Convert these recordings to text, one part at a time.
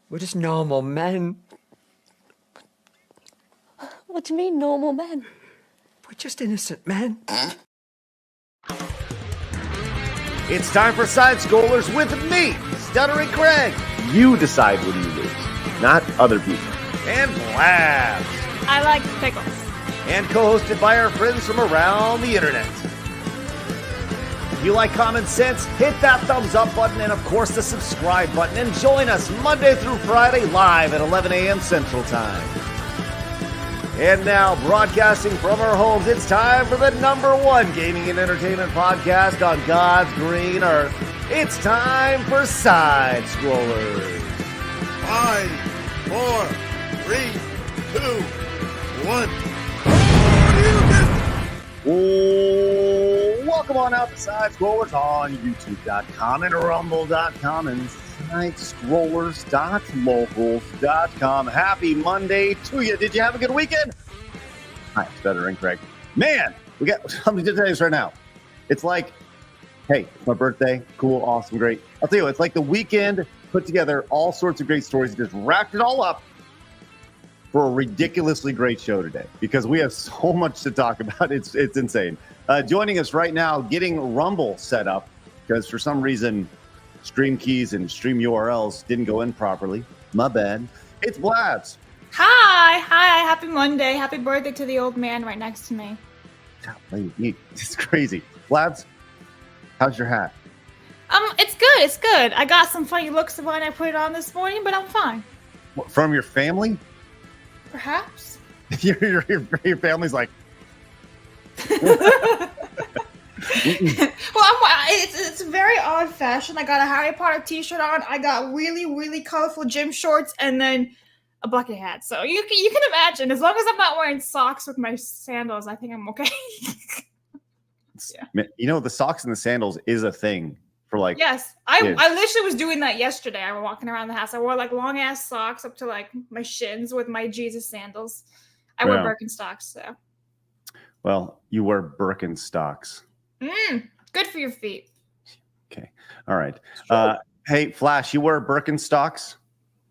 We're just normal men. What do you mean, normal men? We're just innocent men. It's time for Side Scrollers with me, Stuttering Craig. You decide when you lose, not other people. And Blabs. I like pickles. And co-hosted by our friends from around the internet. If you like common sense, hit that thumbs up button and, of course, the subscribe button. And join us Monday through Friday live at 11 a.m. Central Time. And now, broadcasting from our homes, it's time for the #1 gaming and entertainment podcast on God's green earth. It's time for Side Scrollers. 5, 4, 3, 2, 1. Welcome on out to Side Scrollers on YouTube.com and Rumble.com and SideScrollers.locals.com. Happy Monday to you. Did you have a good weekend? Hi, it's Stuttering Craig. Man, we got something to tell you right now. It's like, hey, it's my birthday. Cool, awesome, great. I'll tell you, it's like the weekend put together all sorts of great stories and just wrapped it all up for a ridiculously great show today because we have so much to talk about. It's insane. Joining us right now, getting Rumble set up because for some reason stream keys and stream URLs didn't go in properly. My bad. It's Blabs. Hi. Happy Monday. Happy birthday to the old man right next to me. It's crazy. Blabs, how's your hat? It's good. I got some funny looks when I put it on this morning, but I'm fine. From your family? Perhaps. your family's like. Well, it's very odd fashion. I got a Harry Potter t-shirt on. I got really, really colorful gym shorts and then a bucket hat. So you can imagine, as long as I'm not wearing socks with my sandals, I think I'm okay. Yeah. You know, the socks and the sandals is a thing for like. Yes, I literally was doing that yesterday. I was walking around the house. I wore like long ass socks up to like my shins with my Jesus sandals. I wear Birkenstocks. So. Well, you wear Birkenstocks. Good for your feet. Okay. All right. Hey, Flash, you wear Birkenstocks?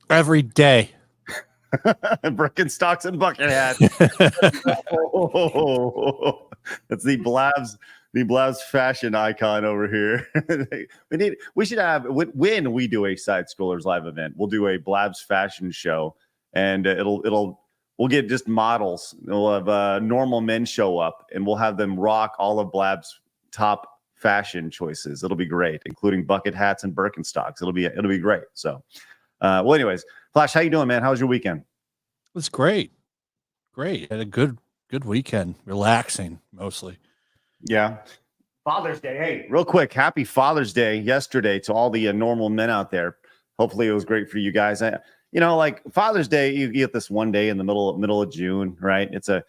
Every day. Birkenstocks and bucket hat. That's the Blabs fashion icon over here. We should have, when we do a Side Scrollers live event, we'll do a Blabs fashion show and we'll get just models. We'll have normal men show up and we'll have them rock all of Blabs' top fashion choices. It'll be great, including bucket hats and Birkenstocks. It'll be great. So, well, anyways, Flash, how you doing, man? How was your weekend? It was great. Had a good weekend. Relaxing mostly. Yeah. Father's Day. Hey, real quick, happy Father's Day yesterday to all the normal men out there. Hopefully, it was great for you guys. Like Father's Day, you get this one day in the middle of June, right? It's a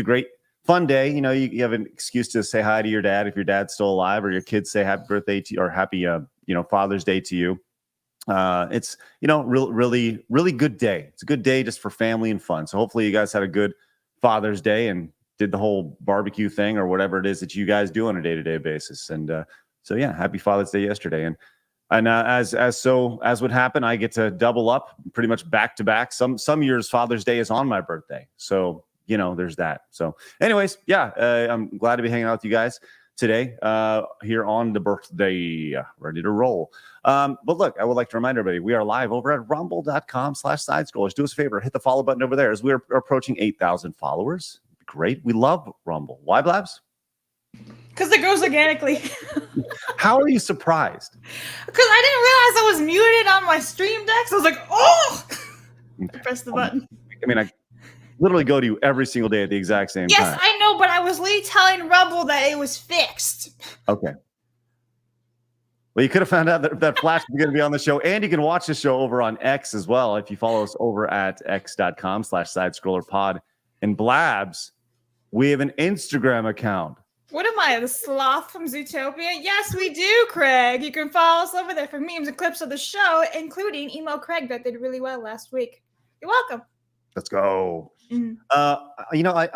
great fun day. You know, you have an excuse to say hi to your dad if your dad's still alive, or your kids say happy birthday to you or happy Father's Day to you. It's really good day. It's a good day just for family and fun. So hopefully you guys had a good Father's Day and did the whole barbecue thing or whatever it is that you guys do on a day-to-day basis. And so yeah, happy Father's Day yesterday. And as would happen, I get to double up pretty much back to back. Some years Father's Day is on my birthday. So, there's that. So anyways, yeah, I'm glad to be hanging out with you guys today here on the birthday, ready to roll. But look, I would like to remind everybody, we are live over at rumble.com/sidescrollers. Do us a favor, hit the follow button over there as we're approaching 8,000 followers. Great. We love Rumble. Why, Blabs? Because it goes organically. How are you surprised? Because I didn't realize I was muted on my stream deck. So I was like, oh! I pressed the button. I mean, I literally go to you every single day at the exact same time. Yes, I know, but I was literally telling Rumble that it was fixed. Okay. Well, you could have found out that Flash is going to be on the show, and you can watch the show over on X as well if you follow us over at x.com/sidescrollerpod. And Blabs, we have an Instagram account. What am I, the sloth from Zootopia? Yes, we do, Craig. You can follow us over there for memes and clips of the show, including Emo Craig that did really well last week. You're welcome. Let's go. Mm-hmm. I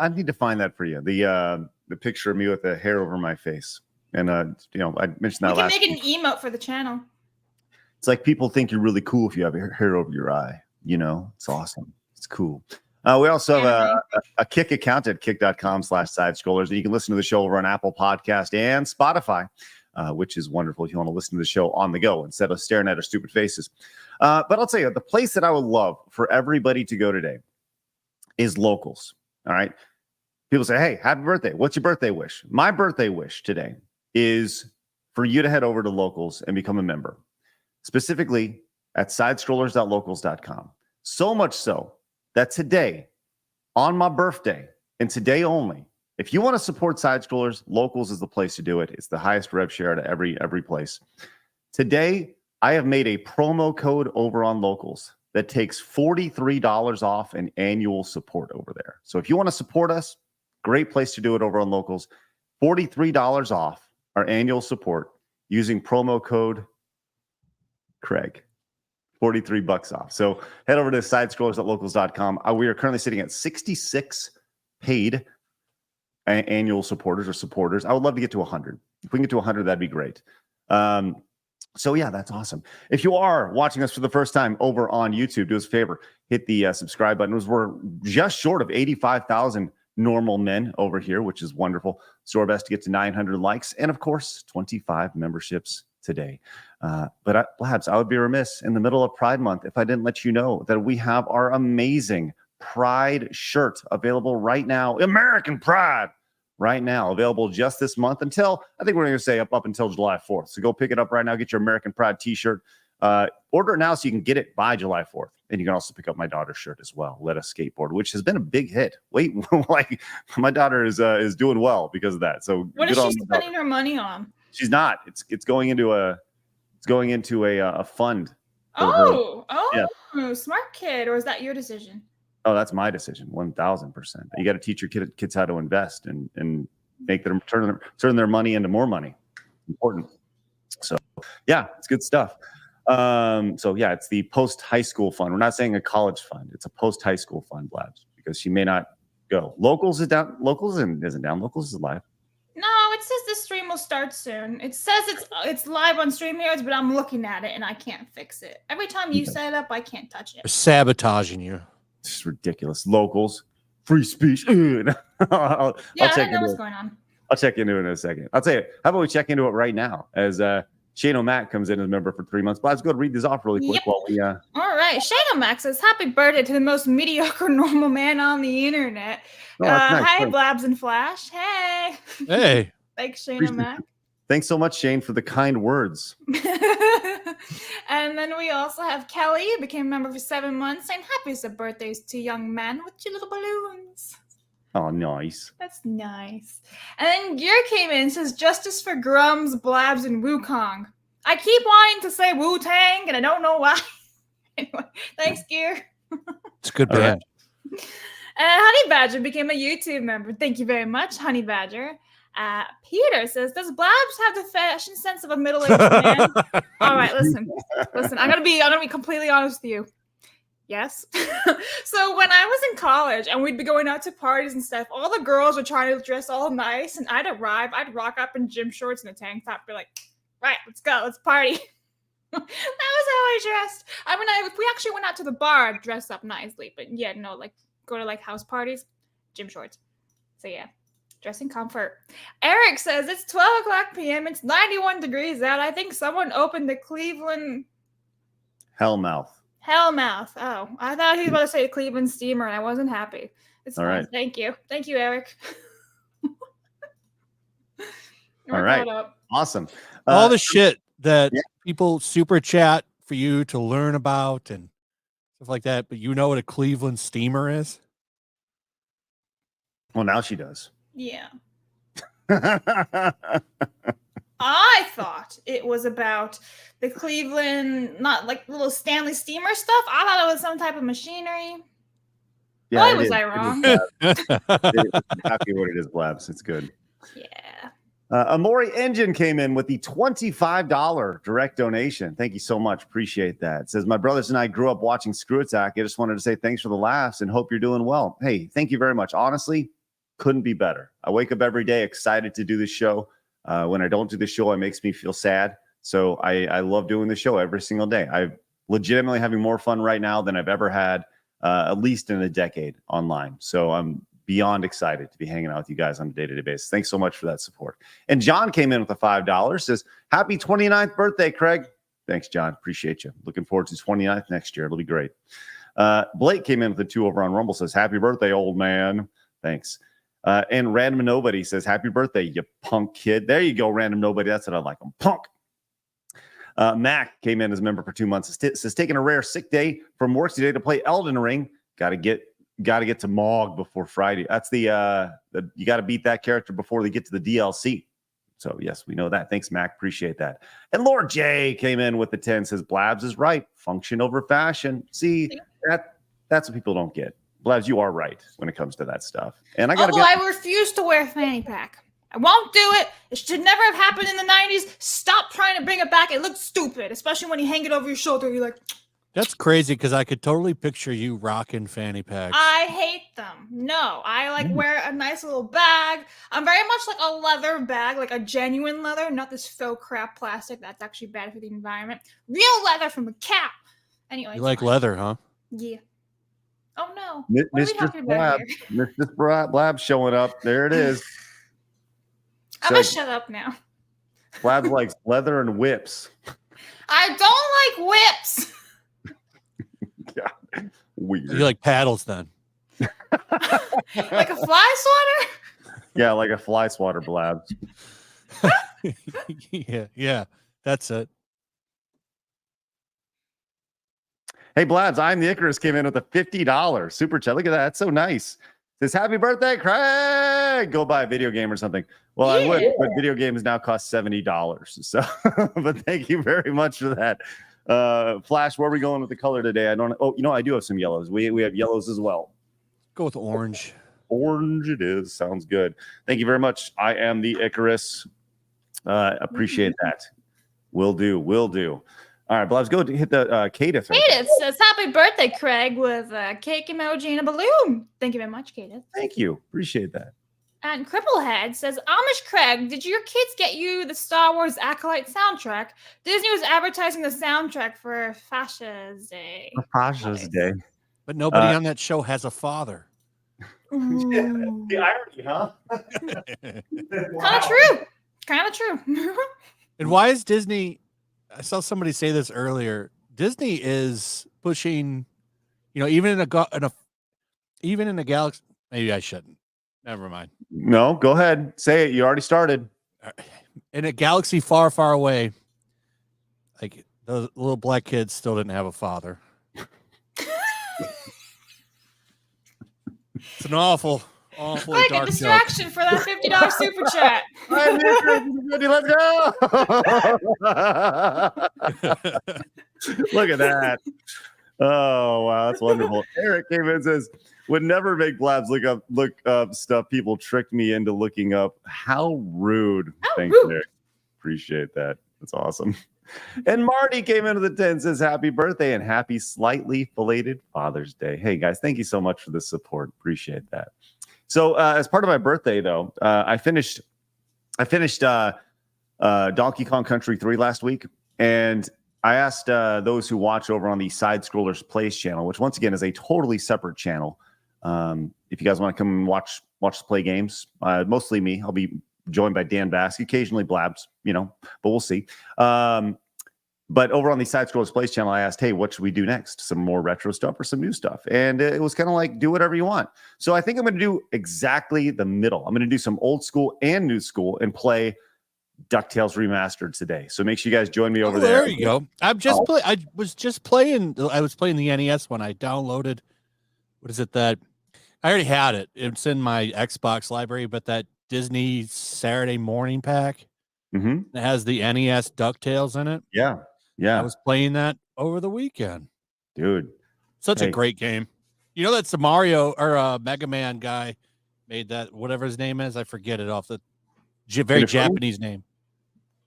need to find that for you. The picture of me with the hair over my face. And I mentioned that last week. We can make an emote for the channel. It's like people think you're really cool if you have hair over your eye. You know, it's awesome. It's cool. We also have a Kick account at kick.com/sidescrollers. You can listen to the show over on Apple Podcast and Spotify, which is wonderful if you want to listen to the show on the go instead of staring at our stupid faces. But I'll tell you, the place that I would love for everybody to go today is Locals. All right. People say, hey, happy birthday. What's your birthday wish? My birthday wish today is for you to head over to Locals and become a member, specifically at sidescrollers.locals.com. So much so that today, on my birthday, and today only, if you want to support Side Scrollers, Locals is the place to do it. It's the highest rev share to every place. Today, I have made a promo code over on Locals that takes $43 off an annual support over there. So if you want to support us, great place to do it over on Locals. $43 off our annual support using promo code Craig. $43 off. So head over to sidescrollers.locals.com. We are currently sitting at 66 paid annual supporters. I would love to get to 100. If we can get to 100, that'd be great. So yeah, that's awesome. If you are watching us for the first time over on YouTube, do us a favor, hit the subscribe button. We're just short of 85,000 normal men over here, which is wonderful. So our best to get to 900 likes and of course 25 memberships today. But Blabs, I would be remiss in the middle of Pride Month if I didn't let you know that we have our amazing Pride shirt available right now. American Pride right now, available just this month until, I think we're going to say up until July 4th. So go pick it up right now. Get your American Pride t-shirt. Order it now so you can get it by July 4th. And you can also pick up my daughter's shirt as well, Let Us Skateboard, which has been a big hit. Wait, like my daughter is doing well because of that. So what is she spending her money on? She's not. It's going into a fund. Yeah. Smart kid. Or is that your decision? Oh, that's my decision. 1,000%. You got to teach your kids how to invest and make them turn their money into more money. Important. So yeah, it's good stuff. So yeah, it's the post-high school fund. We're not saying a college fund. It's a post-high school fund, Blabs, because she may not go. Locals is down. Locals isn't down. Locals is live. No, it says the stream will start soon. It says it's live on StreamYards, but I'm looking at it and I can't fix it. Every time you set it up, I can't touch it. They're sabotaging you. It's ridiculous. Locals, free speech. I'll check into what's going on. I'll check into it in a second. I'll tell you, how about we check into it right now as Shane O'Mac comes in as a member for 3 months. But let's go read this off really quick while we All right. Shane O'Mac says, happy birthday to the most mediocre normal man on the internet. Nice. Hi, Blabs and Flash. Hey. Hey. Thanks, Shane O'Mac. Thanks so much, Shane, for the kind words. And then we also have Kelly, who became a member for 7 months, saying happy birthdays to young man with your little balloons. Oh, nice. That's nice. And then Gear came in and says, justice for Grums, Blabs, and Wukong. I keep wanting to say Wu-Tang, and I don't know why. Anyway, thanks, Gear. It's a good band. Right. And Honey Badger became a YouTube member. Thank you very much, Honey Badger. Peter says, does Blabs have the fashion sense of a middle-aged man? All right, listen. I'm gonna be completely honest with you. Yes. So when I was in college and we'd be going out to parties and stuff, all the girls were trying to dress all nice, and I'd rock up in gym shorts and a tank top, be like, right, let's go, let's party. That was how I dressed. If we actually went out to the bar, I'd dress up nicely, but yeah, no, like go to like house parties, gym shorts. So yeah. Dressing comfort. Eric says it's 12 p.m. It's 91 degrees out. I think someone opened the Cleveland Hellmouth. Oh, I thought he was about to say Cleveland Steamer, and I wasn't happy. It's all fine. Right. Thank you, Eric. All right. Awesome. All the shit that people super chat for you to learn about and stuff like that. But you know what a Cleveland Steamer is? Well, now she does. Yeah. I thought it was about the Cleveland, not like little Stanley Steamer stuff. I thought it was some type of machinery. Yeah, Boy, was I wrong. Happy what it is, Blabs. It's good. Yeah. Amori Engine came in with the $25 direct donation. Thank you so much. Appreciate that. It says, my brothers and I grew up watching Screw Attack. I just wanted to say thanks for the laughs and hope you're doing well. Hey, thank you very much. Honestly, couldn't be better. I wake up every day excited to do this show. When I don't do the show, it makes me feel sad. So I love doing the show every single day. I'm legitimately having more fun right now than I've ever had, at least in a decade online. So I'm beyond excited to be hanging out with you guys on a day-to-day basis. Thanks so much for that support. And John came in with a $5, says, happy 29th birthday, Craig. Thanks, John. Appreciate you. Looking forward to 29th next year. It'll be great. Blake came in with a 2 over on Rumble, says, happy birthday, old man. Thanks. And Random Nobody says, happy birthday, you punk kid. There you go, Random Nobody. That's what I like. I'm punk. Mac came in as a member for 2 months. Says, taking a rare sick day from work today to play Elden Ring. Got to get to Mog before Friday. That's you got to beat that character before they get to the DLC. So yes, we know that. Thanks, Mac. Appreciate that. And Lord J came in with the 10. Says, Blabs is right. Function over fashion. See, that's what people don't get. Blabs, you are right when it comes to that stuff. And I refuse to wear a fanny pack. I won't do it. It should never have happened in the 90s. Stop trying to bring it back. It looks stupid, especially when you hang it over your shoulder. You're like, that's crazy because I could totally picture you rocking fanny packs. I hate them. No, I wear a nice little bag. I'm very much like a leather bag, like a genuine leather, not this faux crap plastic that's actually bad for the environment. Real leather from a cow. Anyway, you like leather, huh? Yeah. Oh no. Mr. Blab, Mr. Blab showing up. There it is. I'm gonna shut up now. Blab likes leather and whips. I don't like whips. Yeah, weird. You like paddles then? Like a fly swatter? Yeah, like a fly swatter, Blab. yeah, that's it. Hey, Blabs, I'm the Icarus came in with a $50 super chat. Look at that. That's so nice. Says, happy birthday, Craig. Go buy a video game or something. Well, I would, but video games now cost $70. So, but thank you very much for that. Flash, where are we going with the color today? I don't know. Oh, I do have some yellows. We have yellows as well. Go with orange. Orange it is. Sounds good. Thank you very much. I am the Icarus. Appreciate that. Will do. All right, Blabs, go hit the Cadith. Cadith says, happy birthday, Craig, with a cake emoji and a balloon. Thank you very much, Cadith. Thank you. Appreciate that. And Cripplehead says, Amish Craig, did your kids get you the Star Wars Acolyte soundtrack? Disney was advertising the soundtrack for Fasha's Day. But nobody on that show has a father. The irony, huh? Kind of true. And why is Disney... I saw somebody say this earlier. Disney is pushing, even in a galaxy. Maybe I shouldn't. Never mind. No, go ahead. Say it. You already started. In a galaxy far, far away, like the little black kids still didn't have a father. It's an awful like a distraction for that $50 super chat. Let's go. Look at that. Oh wow, that's wonderful. Eric came in and says, would never make Blabs look up stuff people tricked me into looking up. How rude. Thanks, Eric. Appreciate that. That's awesome. And Marty came into the 10 and says, happy birthday and happy slightly belated Father's Day. Hey guys, thank you so much for the support. Appreciate that. So as part of my birthday, though, I finished Donkey Kong Country 3 last week, and I asked those who watch over on the Side Scrollers Plays channel, which once again is a totally separate channel. If you guys want to come and watch us play games, mostly me. I'll be joined by Dan Bask, occasionally Blabs, but we'll see. But over on the Side Scrollers Plays channel, I asked, hey, what should we do next? Some more retro stuff or some new stuff? And it was kind of like, do whatever you want. So I think I'm going to do exactly the middle. I'm going to do some old school and new school and play DuckTales Remastered today. So make sure you guys join me over there. There you go. I was playing the NES when I downloaded. What is it that I already had it? It's in my Xbox library, but that Disney Saturday morning pack that has the NES DuckTales in it. Yeah. I was playing that over the weekend. Dude. Such a great game. That's the Mario or Mega Man guy made that, whatever his name is. I forget it off the very Inafune? Japanese name.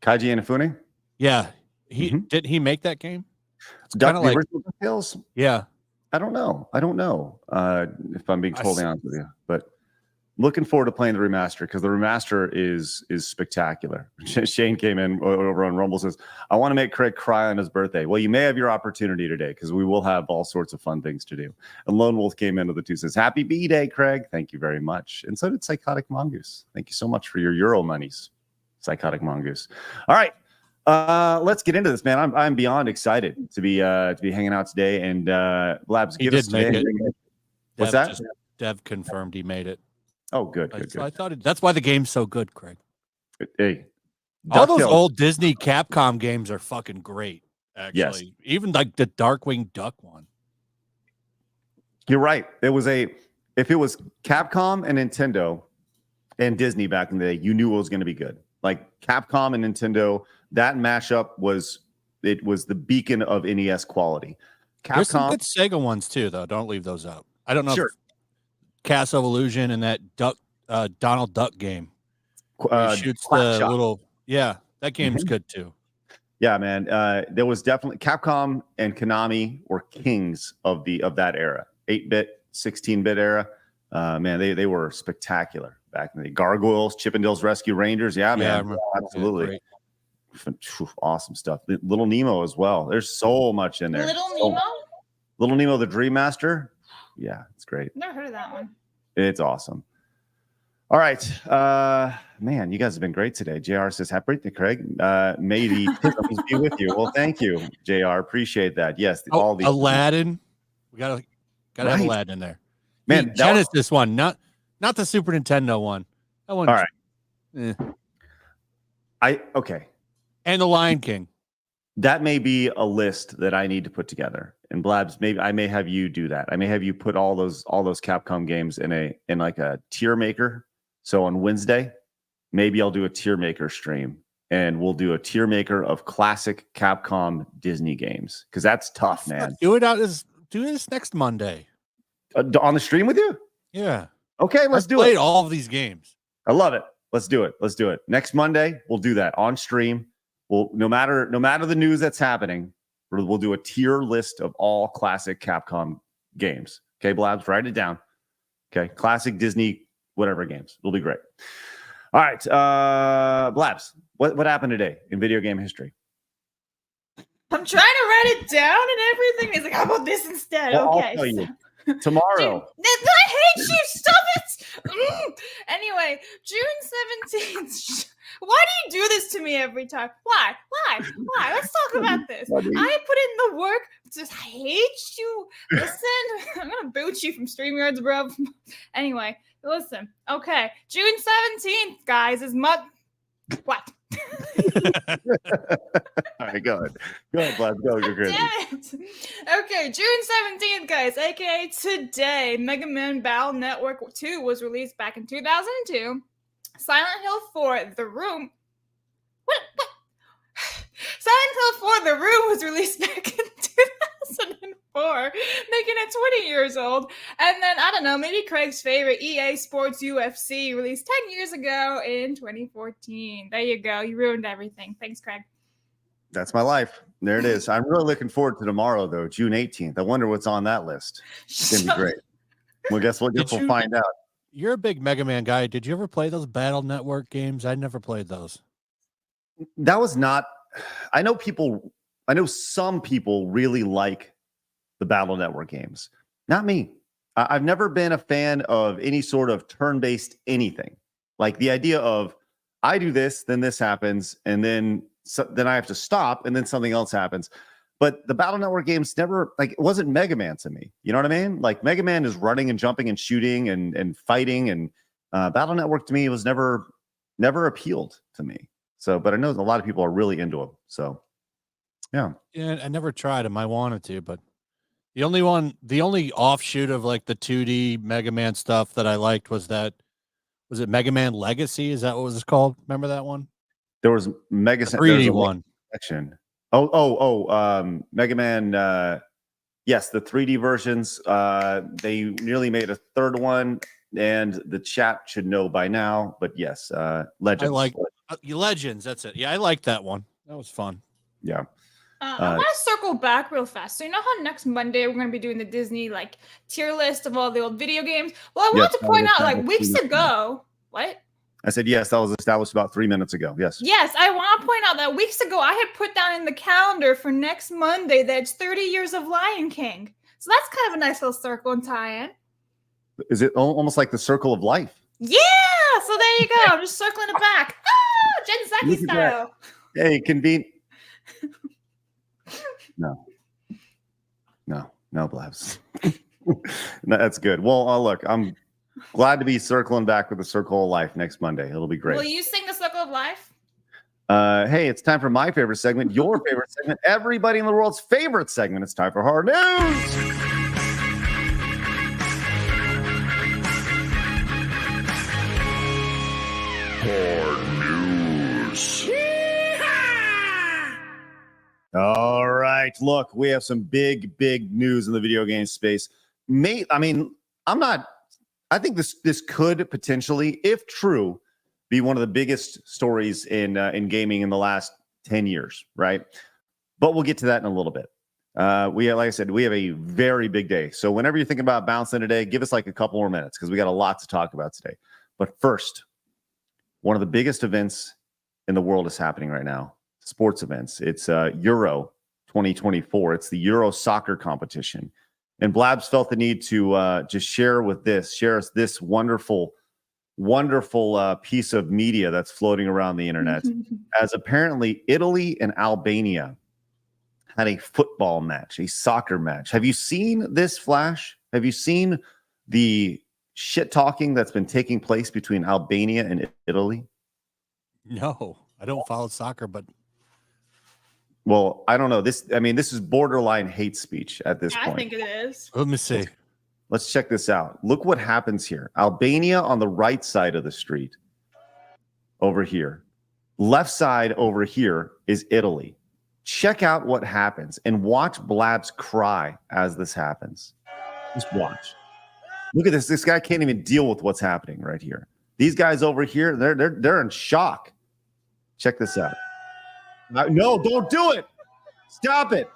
Kaiji Inafune? Yeah. Did he make that game? It's kind of like DuckTales? Yeah. I don't know. If I'm being totally honest with you, but looking forward to playing the remaster because the remaster is spectacular. Shane came in over on Rumble, says, I want to make Craig cry on his birthday. Well, you may have your opportunity today because we will have all sorts of fun things to do. And Lone Wolf came in with the 2, says, happy B-Day, Craig. Thank you very much. And so did Psychotic Mongoose. Thank you so much for your Euro monies, Psychotic Mongoose. All right. Let's get into this, man. I'm beyond excited to be hanging out today. And Labs, He give us did make it. What's Dev that? Dev confirmed he made it. Oh, good. So I thought that's why the game's so good, Craig. Hey, All those DuckTales. old Disney Capcom games are fucking great. Actually, Yes. Even like the Darkwing Duck one. You're right. If it was Capcom and Nintendo and Disney back in the day, you knew it was going to be good. Like Capcom and Nintendo, that mashup was the beacon of NES quality. There's some Capcom, good Sega ones too, though. Don't leave those out. I don't know. Sure. If Castle of Illusion and that Donald Duck game. He shoots the Clapshot. little. Yeah, that game's Mhm. good too. Yeah, man. There was definitely Capcom and Konami were kings of that era. 8-bit, 16-bit era. Man, they were spectacular back in the day. Gargoyles, Chippendales Rescue Rangers. Yeah, I man. remember. Absolutely. Yeah, great. Awesome stuff. Little Nemo as well. There's so much in there. Little Nemo, the Dream Master. Yeah, it's great. Never heard of that one. It's awesome. All right. Man, you guys have been great today. JR says, happy birthday, Craig. May the tisms be with you. Well, thank you, JR. Appreciate that. Yes, all the Aladdin. We gotta have Right. Aladdin in there. Man, The that Genesis one, not the Super Nintendo one. That one. All right. Okay. And the Lion King. That may be a list that I need to put together. And Blabs, maybe I may have you do that. I may have you put all those Capcom games in like a tier maker. So on Wednesday, maybe I'll do a tier maker stream and we'll do a tier maker of classic Capcom Disney games because that's tough, man. Do this next Monday. On the stream with you? Yeah. Okay, let's do Played it. all of these games. I love it. Let's do it. Next Monday, we'll do that on stream. We'll no matter the news that's happening, we'll do a tier list of all classic Capcom games. Okay, Blabs, write it down. Okay, classic Disney whatever games. It'll be great. All right, Blabs, what happened today in video game history? I'm trying to write it down and everything. He's like, how about this instead? Well, okay. I'll tell you. Tomorrow. I hate you. Stop it. Anyway, June 17th. Why do you do this to me every time? Why? Let's talk about this. I put in the work. Just hate you. Listen, I'm gonna boot you from StreamYards, bro. Anyway, listen. Okay, June 17th, guys, is what? All right, go ahead. Go ahead, Blabs. Go. You're great. Damn it. Okay, June 17th, guys, aka today, Mega Man Battle Network 2 was released back in 2002. Silent Hill 4, The Room. What? Silent Hill 4, The Room was released back in 2004, making it 20 years old. And then, I don't know, maybe Craig's favorite, EA Sports UFC, released 10 years ago in 2014. There you go. You ruined everything. Thanks, Craig. That's my life. There it is. I'm really looking forward to tomorrow, though, June 18th. I wonder what's on that list. It's going to be great. Well, guess what? We'll find out. You're a big Mega Man guy. Did you ever play those Battle Network games? I never played those. That was not. I know some people really like the Battle Network games. Not me. I've never been a fan of any sort of turn-based anything. Like the idea of I do this, then this happens, and then I have to stop, and then something else happens. But the Battle Network games never, like, it wasn't Mega Man to me. You know what I mean? Like, Mega Man is running and jumping and shooting and fighting. And Battle Network to me was never appealed to me. So, but I know a lot of people are really into them. So, yeah. Yeah, I never tried them. I wanted to, but the only offshoot of like the 2D Mega Man stuff that I liked was it Mega Man Legacy? Is that what it was called? Remember that one? There was Mega 3D one. Section. Mega Man. Yes, the 3D versions. They nearly made a third one, and the chat should know by now. But yes, Legends. I like Legends. That's it. Yeah, I liked that one. That was fun. Yeah. I want to circle back real fast. So you know how next Monday we're going to be doing the Disney like tier list of all the old video games? Well, I want to point out like weeks ago. What? I said yes. That was established about 3 minutes ago. Yes. Yes, I want to point out that weeks ago I had put down in the calendar for next Monday that it's 30 years of Lion King. So that's kind of a nice little circle and tie-in. Is it almost like the circle of life? Yeah. So there you go. I'm just circling it back. Ah, Jen Psaki style. Hey, convenient. No, Blabs. No, that's good. Well, look, I'm glad to be circling back with the circle of life next Monday. It'll be great. Will you sing the circle of life? Hey, it's time for my favorite segment, your favorite segment, everybody in the world's favorite segment. It's time for Hard News. All right, look, we have some big news in the video game space. I think this could potentially, if true, be one of the biggest stories in gaming in the last 10 years, right? But we'll get to that in a little bit. Like I said, we have a very big day. So whenever you're thinking about bouncing today, give us like a couple more minutes because we got a lot to talk about today. But first, one of the biggest events in the world is happening right now. Sports events. It's Euro 2024. It's the Euro soccer competition. And Blabs felt the need to just share us this wonderful piece of media that's floating around the internet. As apparently Italy and Albania had a football match, a soccer match. Have you seen this, Flash? Have you seen the shit talking that's been taking place between Albania and Italy? No, I don't follow soccer, but well, I don't know. This is borderline hate speech at this point. I think it is. let me see. Let's check this out. Look what happens here. Albania on the right side of the street. Over here. Left side over here is Italy. Check out what happens and watch Blabs cry as this happens. Just watch. Look at this. This guy can't even deal with what's happening right here. These guys over here, they're in shock. Check this out. No, don't do it. Stop it.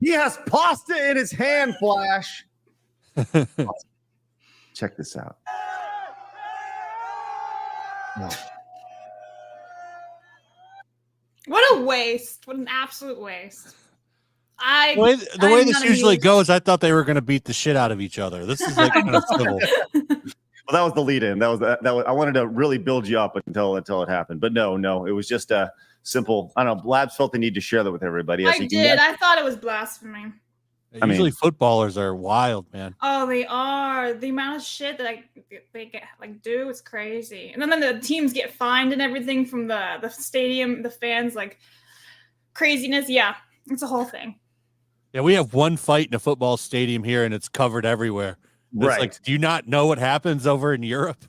He has pasta in his hand, Flash. Check this out. Oh. What a waste. What an absolute waste. The way this usually goes, I thought they were going to beat the shit out of each other. This is like kind of civil. Well, that was the lead-in. That was I wanted to really build you up until it happened. But no, it was just a simple. I don't know. Labs felt the need to share that with everybody. I did. I thought it was blasphemy. Usually footballers are wild, man. Oh, they are. The amount of shit that they get do is crazy. And then the teams get fined and everything from the stadium, the fans, like craziness. Yeah, it's a whole thing. Yeah, we have one fight in a football stadium here, and it's covered everywhere. It's right. Like, do you not know what happens over in Europe?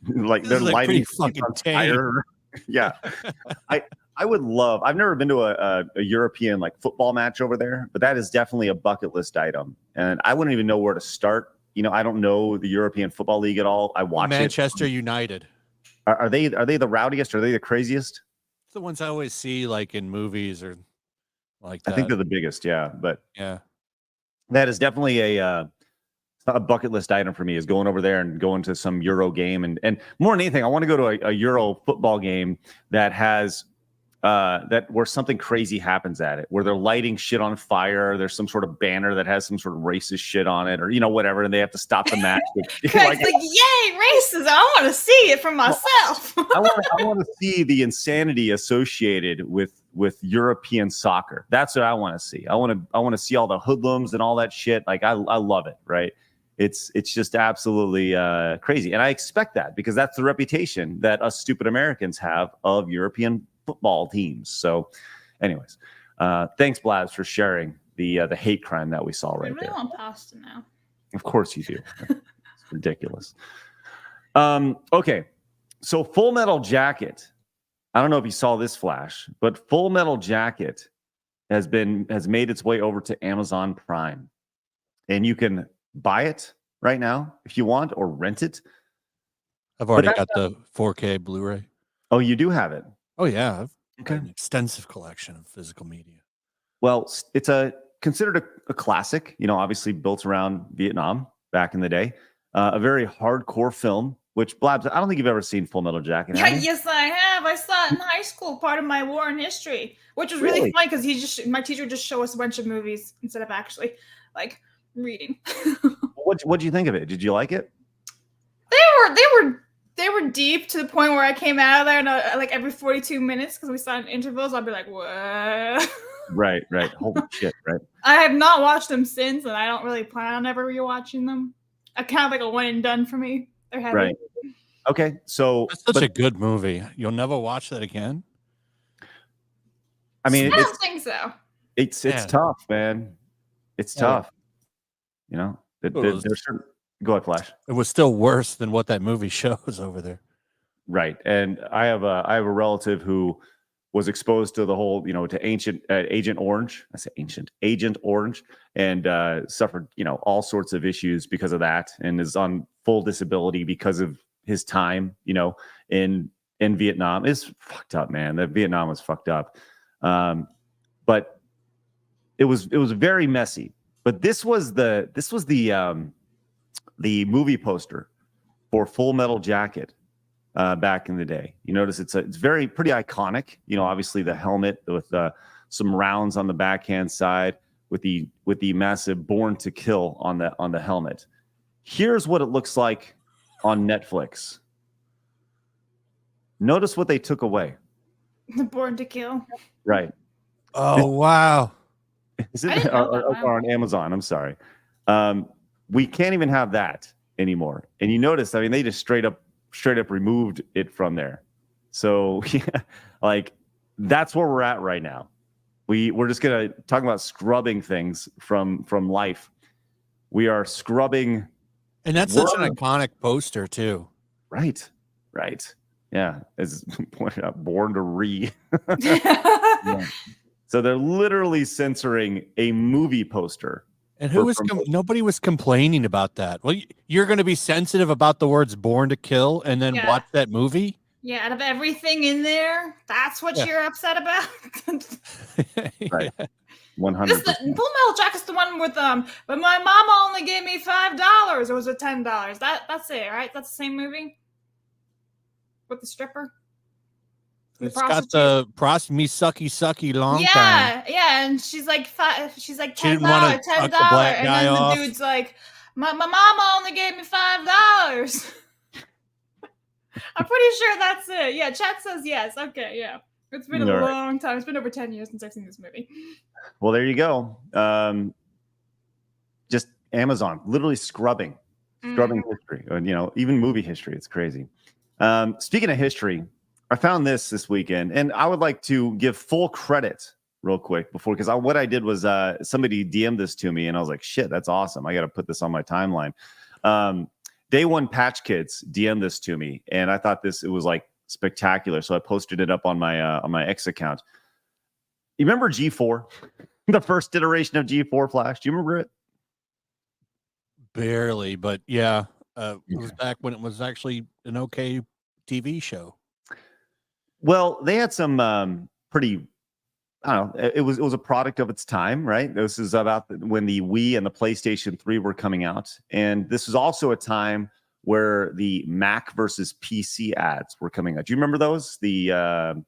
Like they're lighting fucking fire. Yeah. I would love. I've never been to a European like football match over there, but that is definitely a bucket list item. And I wouldn't even know where to start. I don't know the European Football League at all. I watch Manchester United. Are they the rowdiest? Are they the craziest? It's the ones I always see like in movies or like that. I think they're the biggest. Yeah, but yeah, that is definitely a bucket list item for me, is going over there and going to some Euro game. And more than anything, I want to go to a Euro football game that has where something crazy happens at it, where they're lighting shit on fire. There's some sort of banner that has some sort of racist shit on it, or whatever, and they have to stop the match. Craig's like, yay, racism! I want to see it for myself. I want to see the insanity associated with European soccer. That's what I want to see. I want to see all the hoodlums and all that shit. Like I love it, right? It's just absolutely crazy, and I expect that because that's the reputation that us stupid Americans have of European football teams. So, anyways, thanks, Blabs, for sharing the hate crime that we saw right there. I really want pasta now. Of course you do. It's ridiculous. Okay, so Full Metal Jacket. I don't know if you saw this, Flash, but Full Metal Jacket has made its way over to Amazon Prime, and you can buy it right now if you want, or rent it. I've already got the 4K Blu-ray. Oh, you do have it? Oh yeah, I've Okay. got an extensive collection of physical media. Well, it's considered a classic, obviously built around Vietnam back in the day. A very hardcore film, which Blabs, I don't think you've ever seen Full Metal Jacket, have you? Yes, I have. I saw it in high school, part of my war in history, which was really funny because my teacher would just show us a bunch of movies instead of actually like reading. What do you think of it? Did you like it? They were deep to the point where I came out of there and like every 42 minutes because we saw in intervals. I'd be like, "What?" Right. Holy shit! Right. I have not watched them since, and I don't really plan on ever rewatching them. I kind of like a one and done for me. They're heavy. Right. Okay, so That's such a good movie. You'll never watch that again. I mean, I don't think so. It's tough, man. It's tough. There's certain. Go ahead, Flash. It was still worse than what that movie shows over there. Right, and I have a relative who was exposed to the whole, to ancient Agent Orange. I say Agent Orange, and suffered, all sorts of issues because of that, and is on full disability because of his time, in Vietnam. It's fucked up, man. That Vietnam was fucked up, but it was very messy. But this was the movie poster for Full Metal Jacket. Back in the day, you notice it's pretty iconic. Obviously the helmet with some rounds on the backhand side with the massive "Born to Kill" on the helmet. Here's what it looks like on Netflix. Notice what they took away. The Born to Kill. Right. Oh wow. Is it or on Amazon? I'm sorry. We can't even have that anymore. And you notice, I mean, they just straight up removed it from there. So yeah, like that's where we're at right now. We're just gonna talk about scrubbing things from life. We are scrubbing, and that's such an iconic poster too. Right. Yeah, as pointed out, Born to Re. Yeah. So they're literally censoring a movie poster. And nobody was complaining about that. Well, you're going to be sensitive about the words "Born to Kill" and then watch that movie. Yeah, out of everything in there, that's what you're upset about. Right, 100%. Full Metal Jacket's the one with but my mama only gave me $5, or was it $10? That's it, right? That's the same movie with the stripper. It's got the me sucky long time. Yeah, and she's like $10, $10, and then the dude's like, my mama only gave me $5. I'm pretty sure that's it. Yeah, chat says yes. Okay, yeah. It's been a long time. It's been over 10 years since I've seen this movie. Well, there you go. Just Amazon, literally scrubbing history, and even movie history. It's crazy. Speaking of history, I found this weekend, and I would like to give full credit real quick because what I did was somebody DM'd this to me, and I was like, shit, that's awesome. I got to put this on my timeline. Day One Patch Kids DM'd this to me, and I thought it was like spectacular. So I posted it up on my X account. You remember G4? The first iteration of G4 Flash? Do you remember it? Barely, but yeah. It was back when it was actually an okay TV show. Well, they had some pretty, I don't know, it was a product of its time, right? This is about when the Wii and the PlayStation 3 were coming out. And this was also a time where the Mac versus PC ads were coming out. Do you remember those? The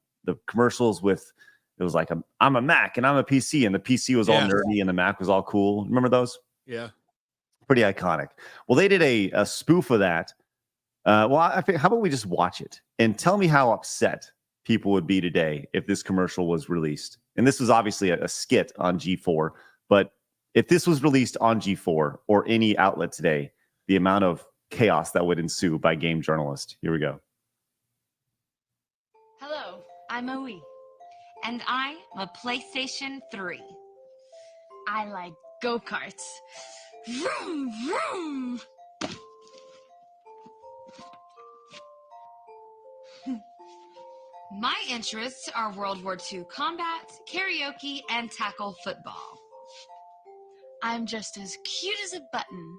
commercials with, it was like, I'm a Mac and I'm a PC, and the PC was all nerdy and the Mac was all cool. Remember those? Yeah. Pretty iconic. Well, they did a spoof of that. I think, how about we just watch it and tell me how upset people would be today if this commercial was released. And this was obviously a skit on G4, but if this was released on G4 or any outlet today, the amount of chaos that would ensue by game journalists. Here we go. Hello, I'm Oe, and I'm a PlayStation 3. I like go-karts. Vroom, vroom. My interests are World War II combat, karaoke, and tackle football. I'm just as cute as a button.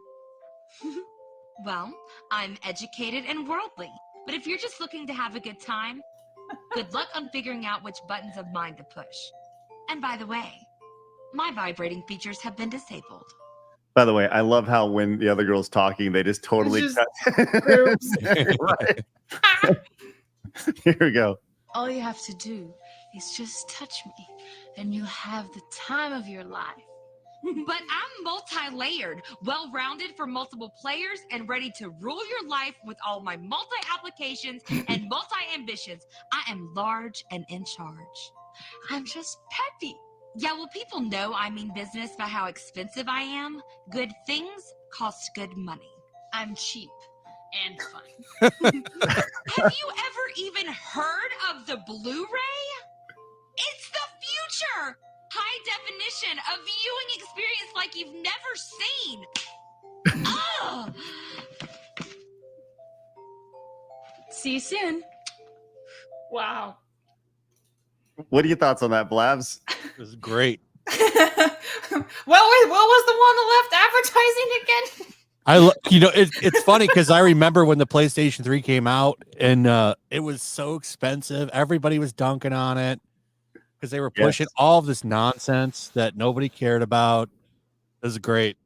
Well, I'm educated and worldly, but if you're just looking to have a good time, good luck on figuring out which buttons of mine to push. And by the way, My vibrating features have been disabled. By the way, I love how when the other girl's talking, they just totally It's cut. groups. Right. Here we go. All you have to do is just touch me, and you'll have the time of your life. But I'm multi-layered, well-rounded for multiple players, and ready to rule your life with all my multi-applications and multi-ambitions. I am large and in charge. I'm just peppy. Yeah, well, people know I mean business by how expensive I am. Good things cost good money. I'm cheap and fun. Have you ever even heard of the Blu-ray? It's the future! High definition, a viewing experience like you've never seen. Ugh! See you soon. Wow. What are your thoughts on that, Blabs? It was great. what was the one that left advertising again? It's funny because I remember when the PlayStation 3 came out and it was so expensive. Everybody was dunking on it because they were pushing all of this nonsense that nobody cared about. It was great.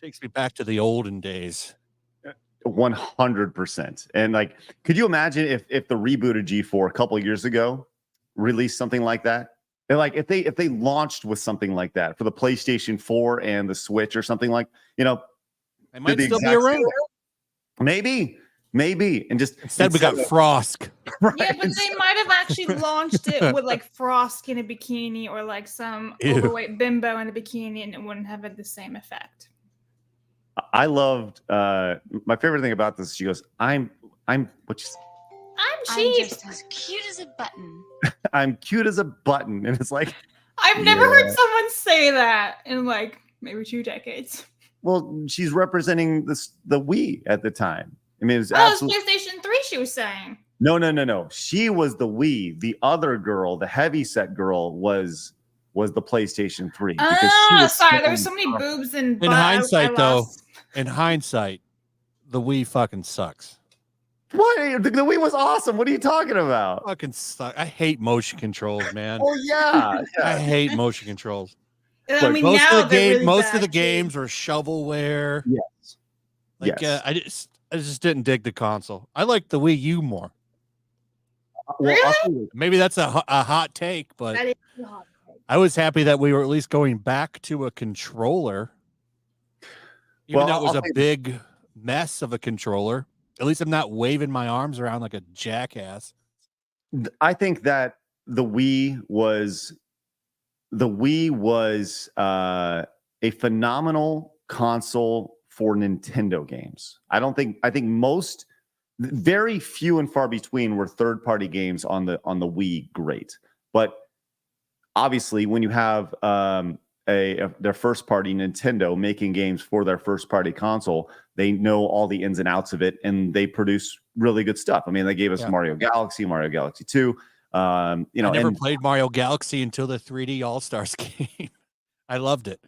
Takes me back to the olden days. 100%. And like, could you imagine if the rebooted G4 a couple of years ago released something like that? And like if they launched with something like that for the PlayStation 4 and the Switch or something like, They might still be around. Maybe. And just instead we got Frosk. Right. Yeah, but they might have actually launched it with like Frosk in a bikini or like some overweight bimbo in a bikini, and it wouldn't have had the same effect. I loved my favorite thing about this. She goes, I'm cheap. just as cute as a button. I'm cute as a button. And it's like, I've never heard someone say that in like maybe 2 decades. well, she's representing the Wii at the time. I mean, it was Oh, absolutely it's PlayStation 3 she was saying. no. She was the Wii. The other girl, the heavyset girl, was the PlayStation 3. Sorry, there were so many boobs and In hindsight, though, the Wii fucking sucks. What? The Wii was awesome. What are you talking about? Fucking suck. I hate motion controls, man. Oh yeah. I hate motion controls. I mean, most now of the they're really most of bad, the too. games are shovelware. Yes. Like Yes. I just didn't dig the console. I like the Wii U more. Well, Really? I'll tell you- Maybe that's a hot take, but That is a hot take. I was happy that we were at least going back to a controller. Even though it was I'll a tell you- big mess of a controller. At least I'm not waving my arms around like a jackass. I think that the Wii was a phenomenal console for Nintendo games. I think very few and far between were third-party games on the Wii great. But obviously when you have their first party Nintendo making games for their first party console, they know all the ins and outs of it and they produce really good stuff. I mean, they gave us Mario Galaxy 2. I never played Mario Galaxy until the 3D All-Stars game. I loved it.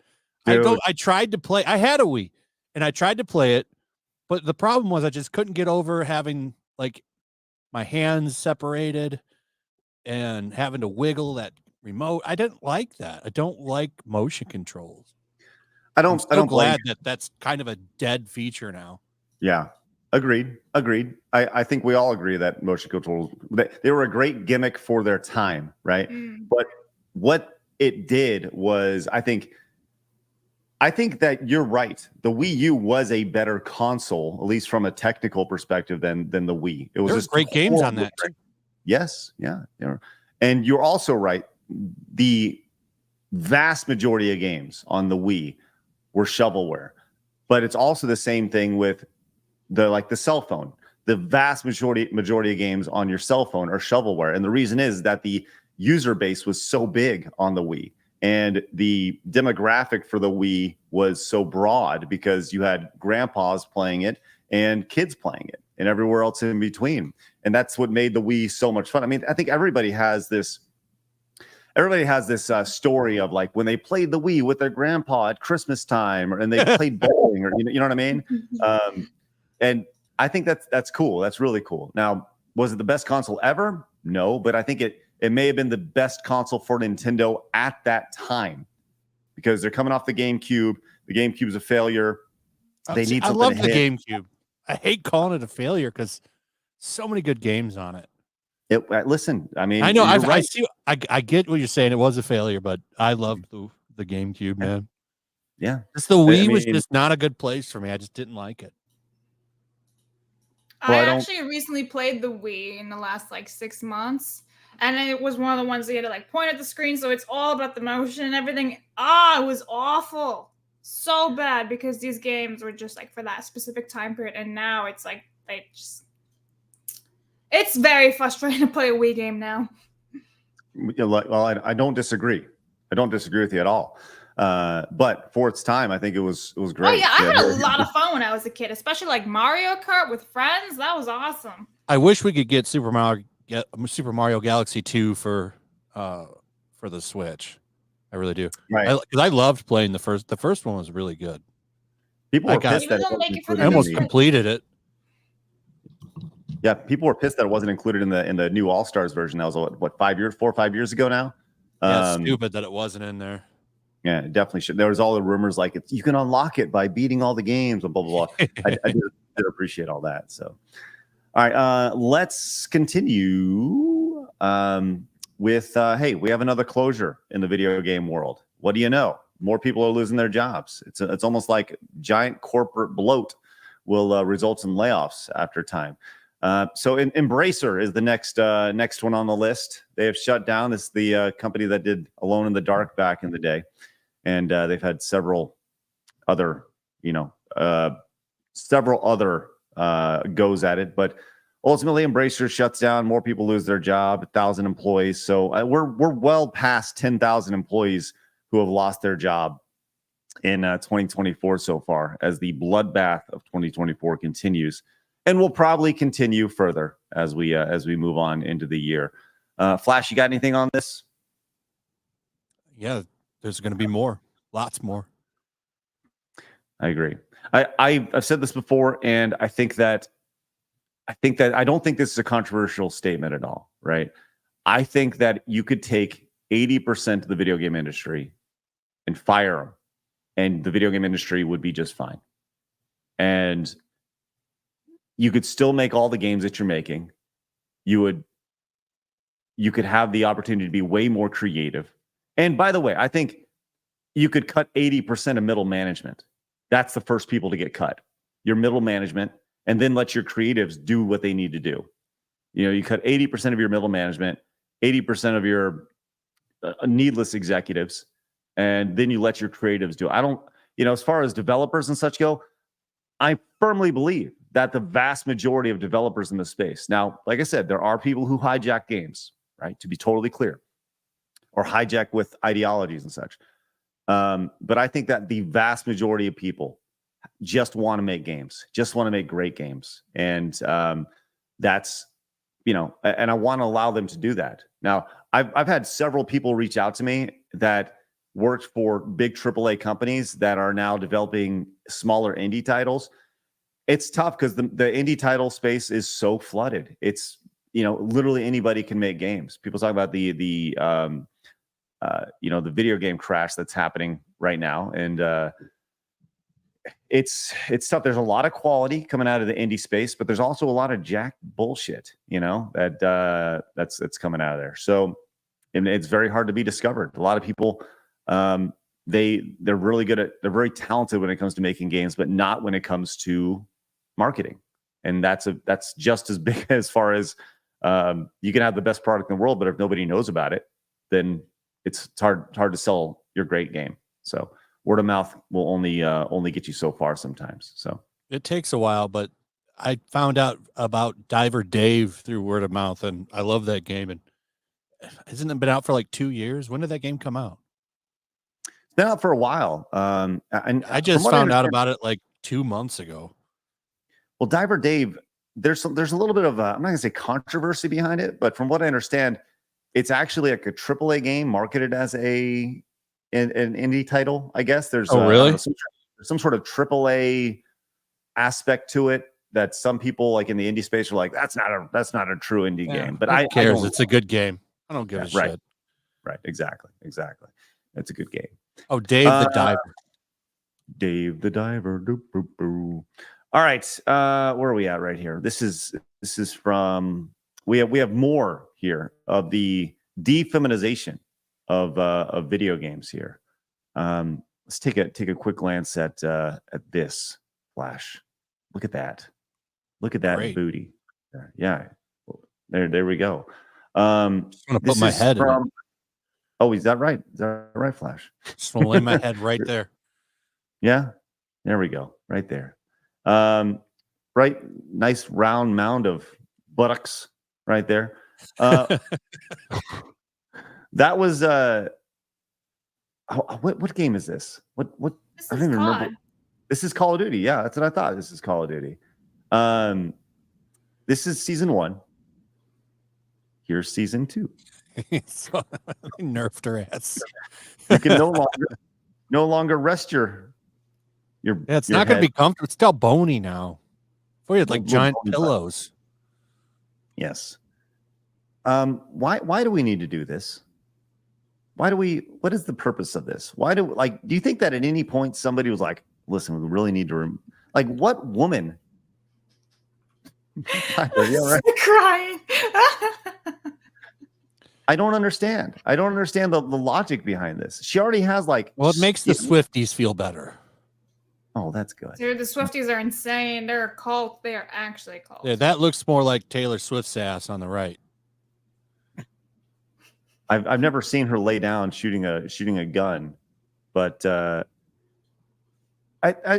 Dude. I tried to play. I had a Wii and I tried to play it, but the problem was I just couldn't get over having like my hands separated and having to wiggle that remote. I didn't like that. I don't like motion controls. I don't glad that that's kind of a dead feature now. Yeah. Agreed. I think we all agree that motion controls, they were a great gimmick for their time, right? But what it did was, I think that you're right. The Wii U was a better console, at least from a technical perspective, than the Wii. It was There just great games on that too. Yes, yeah. And you're also right. The vast majority of games on the Wii were shovelware, but it's also the same thing with the cell phone. The vast majority of games on your cell phone are shovelware, and the reason is that the user base was so big on the Wii, and the demographic for the Wii was so broad because you had grandpas playing it and kids playing it, and everywhere else in between, and that's what made the Wii so much fun. I mean, I think everybody has this story of like when they played the Wii with their grandpa at Christmas time, and they played bowling, or you know what I mean. And I think that's cool. That's really cool. Now, was it the best console ever? No, but I think it may have been the best console for Nintendo at that time. because they're coming off the GameCube. The GameCube's a failure. They need I something love to the hit. GameCube. I hate calling it a failure because so many good games on it. Listen, I mean, I know. you're I right. see. I get what you're saying. It was a failure, but I loved the GameCube, man. Yeah. Just the Wii I was mean- just not a good place for me. I just didn't like it. Well, I I don't- actually recently played the Wii in the last like 6 months, and it was one of the ones that you had to like point at the screen, so it's all about the motion and everything. It was awful, so bad because these games were just like for that specific time period, and now it's like it's very frustrating to play a Wii game now. Well, I don't disagree. I don't disagree with you at all. But for its time, I think it was great. Oh yeah, I had a lot of fun when I was a kid, especially like Mario Kart with friends. That was awesome. I wish we could get Super Mario Galaxy 2 for the Switch. I really do. Right. Because I loved playing the first. The first one was really good. People I were got- pissed that it Even though wasn't make it for included I in almost the- completed it. Yeah, people were pissed that it wasn't included in the new All Stars version. That was what 4 or 5 years ago now. Yeah, it's stupid that it wasn't in there. Yeah, it definitely should. There was all the rumors like you can unlock it by beating all the games and blah blah blah. I did appreciate all that. So, all right, let's continue with hey, we have another closure in the video game world. What do you know? More people are losing their jobs. It's almost like giant corporate bloat will result in layoffs after time. So Embracer is the next one on the list. They have shut down. This is the company that did Alone in the Dark back in the day, and they've had several other goes at it. But ultimately, Embracer shuts down. More people lose their job. 1,000 employees. So we're well past 10,000 employees who have lost their job in 2024 so far, as the bloodbath of 2024 continues. And will probably continue further as we move on into the year. Flash, you got anything on this? Yeah, there's going to be more, lots more. I agree. I've said this before, and I don't think this is a controversial statement at all. Right? I think that you could take 80% of the video game industry and fire them, and the video game industry would be just fine. And you could still make all the games that you're making. You could have the opportunity to be way more creative. And by the way, I think you could cut 80% of middle management. That's the first people to get cut. Your middle management, and then let your creatives do what they need to do. You cut 80% of your middle management, 80% of your needless executives, and then you let your creatives do it. I don't, as far as developers and such go, I firmly believe that the vast majority of developers in the space. Now, like I said, there are people who hijack games, right? To be totally clear, or hijack with ideologies and such. But I think that the vast majority of people just want to make games, just want to make great games. And that's, and I want to allow them to do that. Now, I've had several people reach out to me that worked for big AAA companies that are now developing smaller indie titles. It's tough because the indie title space is so flooded. It's, literally anybody can make games. People talk about the video game crash that's happening right now. And it's tough. There's a lot of quality coming out of the indie space, but there's also a lot of jack bullshit, that's coming out of there. So, and it's very hard to be discovered. A lot of people, they're really good they're very talented when it comes to making games, but not when it comes to marketing. And that's just as big as far as you can have the best product in the world, but if nobody knows about it, then it's hard to sell your great game. So word of mouth will only get you so far sometimes. So It takes a while, but I found out about Diver Dave through word of mouth, and I love that game. And hasn't it been out for like 2 years? When did that game come out? it's been out for a while. And I just from what I found out understand- about it like 2 months ago. Well, Diver Dave, there's a little bit of I'm not gonna say controversy behind it, but from what I understand, it's actually like a AAA game marketed as an indie title. I guess there's really? some sort of AAA aspect to it that some people like in the indie space are like, that's not a true indie game. But who cares? don't- It's a good game. I don't give a right. shit. Right, exactly. It's a good game. Oh, Dave the Diver. Dave the Diver. Doop, boop, boo. All right. Where are we at right here? This is from we have more here of the defeminization of video games here. Let's take a quick glance at this Flash. Look at that. Look at that Great. booty. Yeah. There we go. Just want to put my head in it. Oh, is that right? Is that right, Flash? Just want to lay my head right there. Yeah. There we go. Right there. Right. Nice round mound of buttocks right there. That was what game is this? What This I is don't even COD. remember. This is Call of Duty. Yeah, that's what I thought. This is Call of Duty. This is season 1. Here's season 2. So, they nerfed her ass. You can no longer rest your Yeah, it's your not going to head. be comfortable. It's all bony now. Before you had like Little giant bony pillows. Yes. Why do we need to do this? What is the purpose of this? Do you think that at any point somebody was like, listen, we really need to like what woman? Yeah, right. Crying. I don't understand. I don't understand the logic behind this. She already has like Well, it makes the Swifties feel better. Oh, that's good. Dude, the Swifties are insane. They're a cult. They are actually a cult. Yeah, that looks more like Taylor Swift's ass on the right. I've never seen her lay down shooting a gun, but I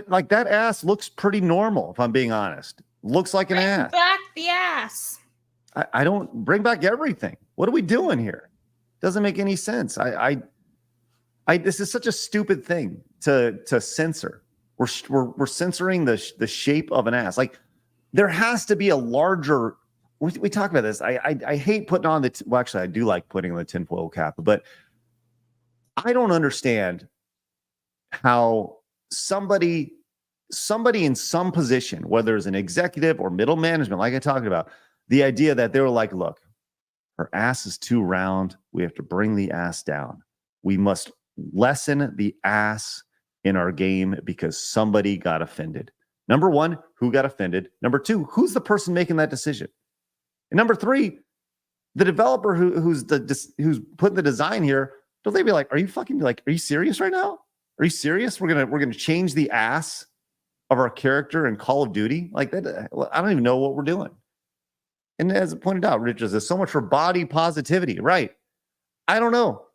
like that ass looks pretty normal, if I'm being honest. Looks like an ass. Back the ass. I don't bring back everything. What are we doing here? Doesn't make any sense. This is such a stupid thing to censor. We're censoring the shape of an ass. Like there has to be a larger. We talk about this. I hate putting on well, actually, I do like putting on the tinfoil cap, but I don't understand how somebody in some position, whether it's an executive or middle management, like I talked about, the idea that they were like, look, her ass is too round. We have to bring the ass down. We must lessen the ass in our game because somebody got offended. Number one, who got offended? Number two, who's the person making that decision? And number three, the developer who's putting the design here, don't they be like, are you serious right now? Are you serious? We're gonna change the ass of our character in Call of Duty? Like that, I don't even know what we're doing. And as pointed out, Richard, there's so much for body positivity, right? I don't know.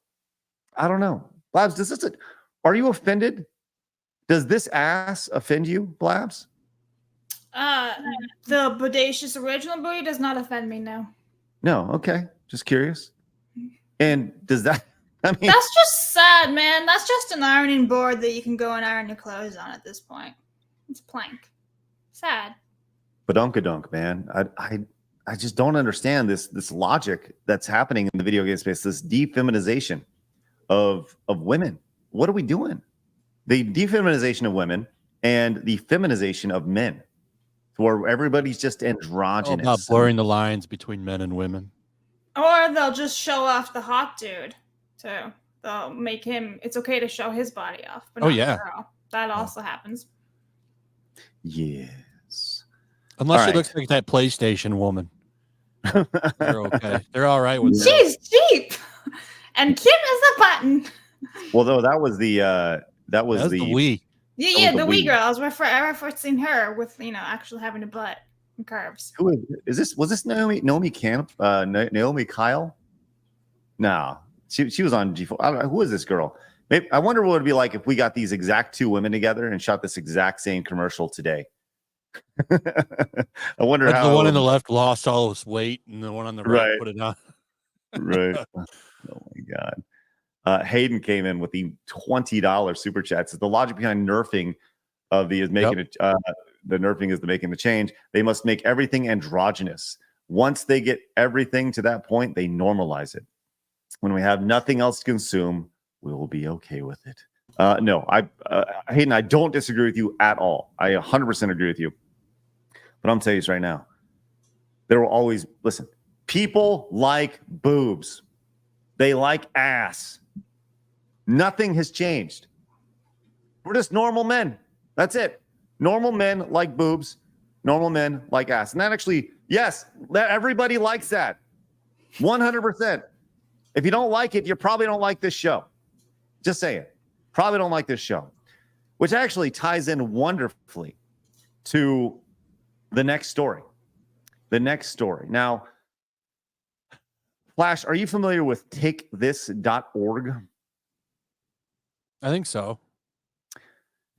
Blabs, are you offended? Does this ass offend you, Blabs? The bodacious original booty does not offend me now. No, okay. Just curious. And does that, I mean, That's just sad, man. That's just an ironing board that you can go and iron your clothes on at this point. It's plank. Sad. badunkadunk, man. I just don't understand this logic that's happening in the video game space, this defeminization of women. What are we doing? The defeminization of women and the feminization of men, where everybody's just androgynous. About blurring the lines between men and women. Or they'll just show off the hot dude, too. They'll make him, it's okay to show his body off. But Oh, not yeah. the girl. That also happens. Yes. Unless All she right. looks like that PlayStation woman. They're okay. They're all right with that. She's cheap! And cute as a button. Well, though, that was the That's the Wii. Yeah, was the the Wii Wii. girls. I first seen her with, actually having a butt and curves. Who is this? Was this Naomi Camp? Naomi Kyle? No, she was on G4. I don't know, who is this girl? Maybe, I wonder what it would be like if we got these exact two women together and shot this exact same commercial today. I wonder But how the one on the left lost all his weight, and the one on the right, Right. put it on. Right. Oh my God. Hayden came in with the $20 super chat. Says the logic behind nerfing of the is making it the nerfing is the making the change. They must make everything androgynous. Once they get everything to that point, they normalize it. When we have nothing else to consume, we will be okay with it. No, Hayden, I don't disagree with you at all. I 100% agree with you. But I'm telling you this right now. There will always, listen, people like boobs. They like ass. Nothing has changed. We're just normal men. That's it. Normal men like boobs. Normal men like ass. And that actually, yes, everybody likes that. 100%. If you don't like it, you probably don't like this show. Just say it. Probably don't like this show. Which actually ties in wonderfully to the next story. The next story. Now, Flash, are you familiar with takethis.org? I think so.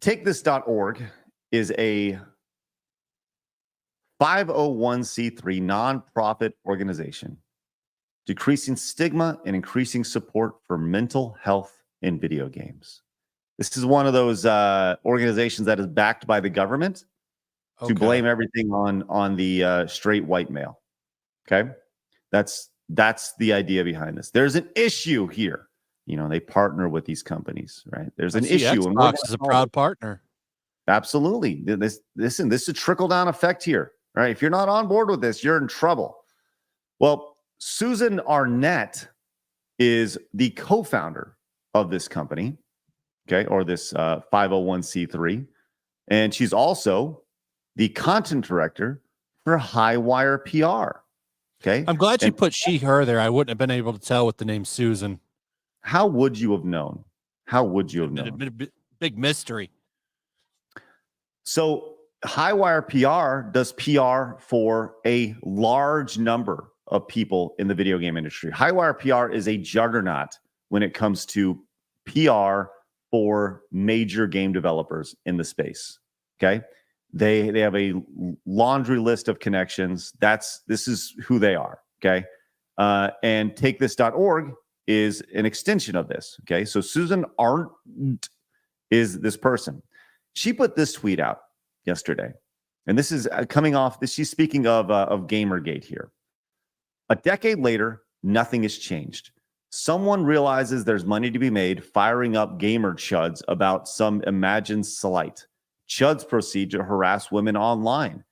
Takethis.org is a 501c3 nonprofit organization decreasing stigma and increasing support for mental health in video games. This is one of those organizations that is backed by the government to blame everything on the straight white male. Okay, that's the idea behind this. There's an issue here. You know, they partner with these companies, right? There's an issue. Xbox is a proud partner. Absolutely. This is a trickle-down effect here, right? If you're not on board with this, you're in trouble. Well, Susan Arnett is the co-founder of this company, okay, or this 501c3, and she's also the content director for Highwire PR. Okay, I'm glad you put she, her there. I wouldn't have been able to tell with the name Susan. How would you have known? How would you have known? Big mystery. So Highwire PR does PR for a large number of people in the video game industry. Highwire PR is a juggernaut when it comes to PR for major game developers in the space. Okay. They have a laundry list of connections. This is who they are. Okay. And takethis.org is an extension of this. Okay. So Susan Arndt is this person. She put this tweet out yesterday. And this is coming off this. She's speaking of Gamergate here. A decade later, nothing has changed. Someone realizes there's money to be made firing up gamer chuds about some imagined slight. Chuds proceed to harass women online,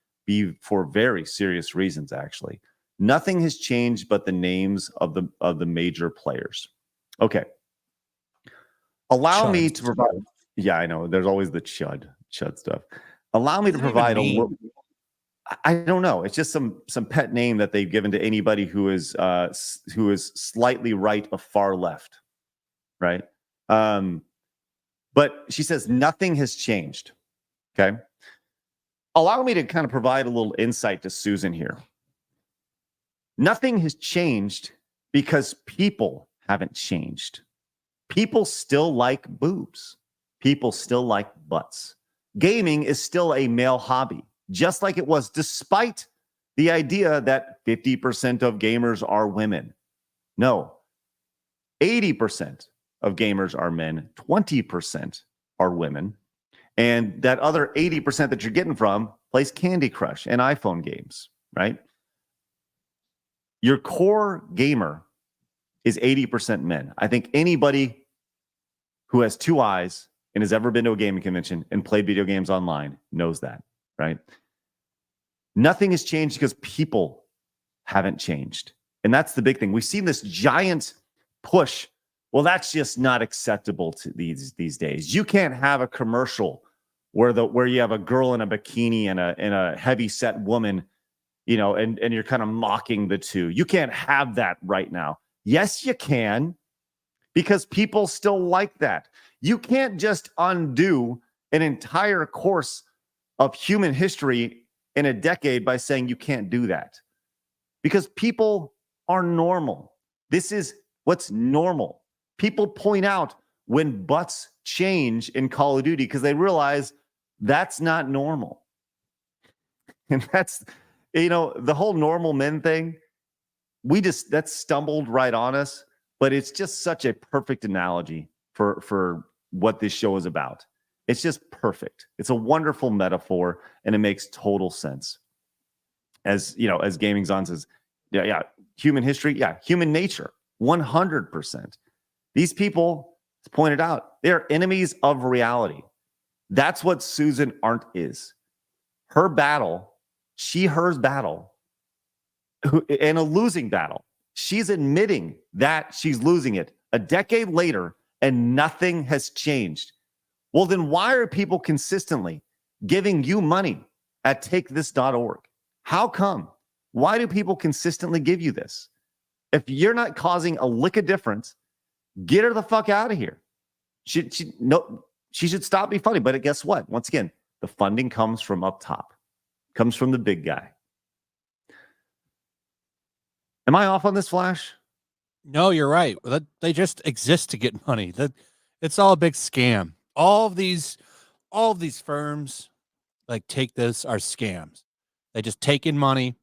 for very serious reasons, actually. Nothing has changed but the names of the major players. Okay. Allow me to provide. Yeah, I know. There's always the chud stuff. Allow me to provide a little. I don't know. It's just some pet name that they've given to anybody who is slightly right of far left, right? But she says nothing has changed. Okay. Allow me to kind of provide a little insight to Susan here. Nothing has changed because people haven't changed. People still like boobs. People still like butts. Gaming is still a male hobby, just like it was, despite the idea that 50% of gamers are women. No, 80% of gamers are men, 20% are women. And that other 80% that you're getting from plays Candy Crush and iPhone games, right? Your core gamer is 80% men. I think anybody who has two eyes and has ever been to a gaming convention and played video games online knows that, right? Nothing has changed because people haven't changed. And that's the big thing. We've seen this giant push. Well, that's just not acceptable to these days. You can't have a commercial where you have a girl in a bikini and a heavy set woman, you know, and you're kind of mocking the two. You can't have that right now. Yes, you can, because people still like that. You can't just undo an entire course of human history in a decade by saying you can't do that, because people are normal. This is what's normal. People point out when butts change in Call of Duty because they realize that's not normal. And that's, you know, the whole normal men thing, that's stumbled right on us, but it's just such a perfect analogy for what this show is about. It's just perfect. It's a wonderful metaphor, and it makes total sense. As you know, as Gaming Zon says, yeah, human history, yeah, human nature, 100%. These people, it's pointed out, they're enemies of reality. That's what Susan Arndt is. Her battle, hers battle, and a losing battle. She's admitting that she's losing it. A decade later, and nothing has changed. Well, then why are people consistently giving you money at takethis.org? How come? Why do people consistently give you this? If you're not causing a lick of difference, get her the fuck out of here. She should stop being funny. But guess what? Once again, the funding comes from up top, comes from the big guy. Am I off on this, Flash? No, you're right. They just exist to get money. It's all a big scam. All of these firms like Take This are scams. They just take in money.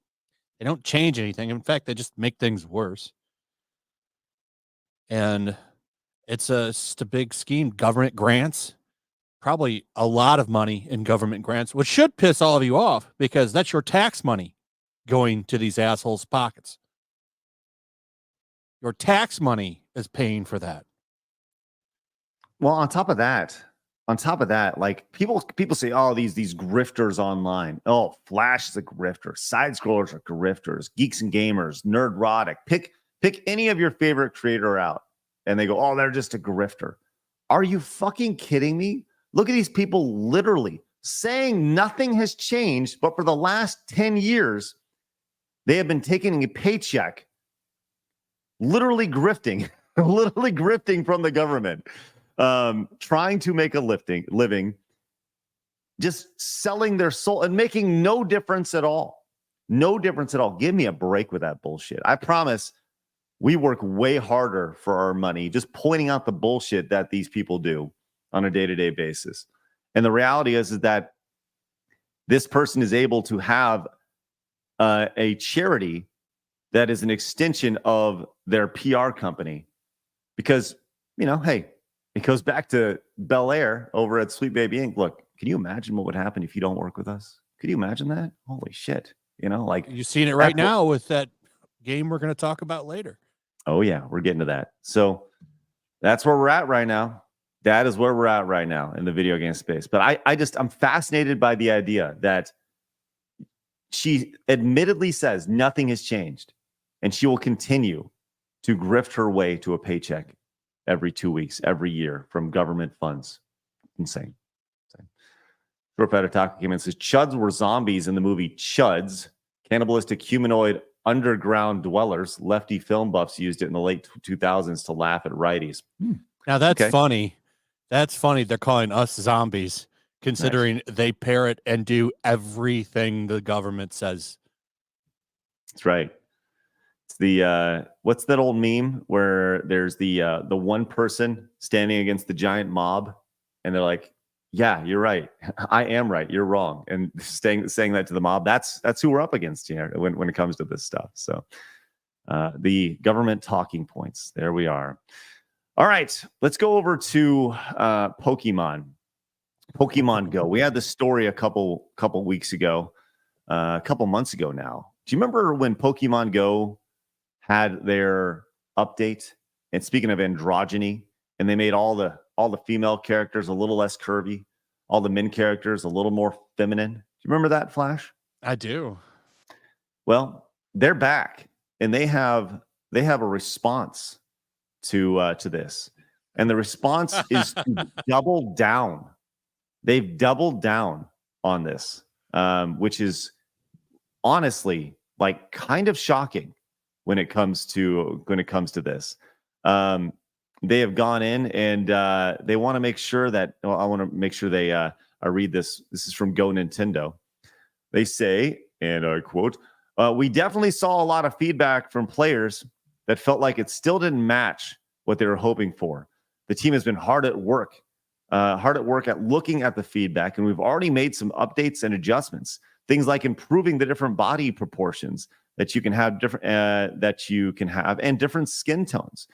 They don't change anything. In fact, they just make things worse. And it's just a big scheme. Government grants, probably a lot of money in government grants, which should piss all of you off because that's your tax money going to these assholes' pockets. Your tax money is paying for that. Well, on top of that, like people say, oh, these grifters online. Oh, Flash is a grifter. Side scrollers are grifters. Geeks and gamers, Nerdrotic. Pick any of your favorite creator out, and they go, oh, they're just a grifter. Are you fucking kidding me? Look at these people literally saying nothing has changed, but for the last 10 years, they have been taking a paycheck, literally grifting from the government. Trying to make a living, just selling their soul and making no difference at all. No difference at all. Give me a break with that bullshit. I promise we work way harder for our money, just pointing out the bullshit that these people do on a day-to-day basis. And the reality is that this person is able to have a charity that is an extension of their PR company because, hey, it goes back to Bel Air over at Sweet Baby Inc. Look, can you imagine what would happen if you don't work with us? Could you imagine that? Holy shit. You've seen it right now with that game we're going to talk about later. Oh, yeah, we're getting to that. So that's where we're at right now. That is where we're at right now in the video game space. But I'm fascinated by the idea that she admittedly says nothing has changed and she will continue to grift her way to a paycheck every 2 weeks, every year from government funds. Insane. Short Fatter Taco came in and says, Chuds were zombies in the movie Chuds. Cannibalistic humanoid underground dwellers. Lefty film buffs used it in the late 2000s to laugh at righties. Now that's funny. That's funny. They're calling us zombies, considering they parrot and do everything the government says. That's right. It's the what's that old meme where there's the one person standing against the giant mob, and they're like, "Yeah, you're right. I am right. You're wrong." And saying that to the mob, that's who we're up against here when it comes to this stuff. So the government talking points. There we are. All right, let's go over to Pokemon Go. We had this story a couple weeks ago, a couple months ago now. Do you remember when Pokemon Go had their update? And speaking of androgyny, and they made all the female characters a little less curvy, all the men characters a little more feminine. Do you remember that, Flash? I do. Well, they're back, and they have a response to this, and the response is to double down. They've doubled down on this, which is honestly like kind of shocking when it comes to this. They have gone in and they want to make sure that I want to make sure they I read this. This is from Go Nintendo. They say, and I quote, "We definitely saw a lot of feedback from players that felt like it still didn't match what they were hoping for. The team has been hard at work at looking at the feedback, and we've already made some updates and adjustments. Things like improving the different body proportions that you can have and different skin tones.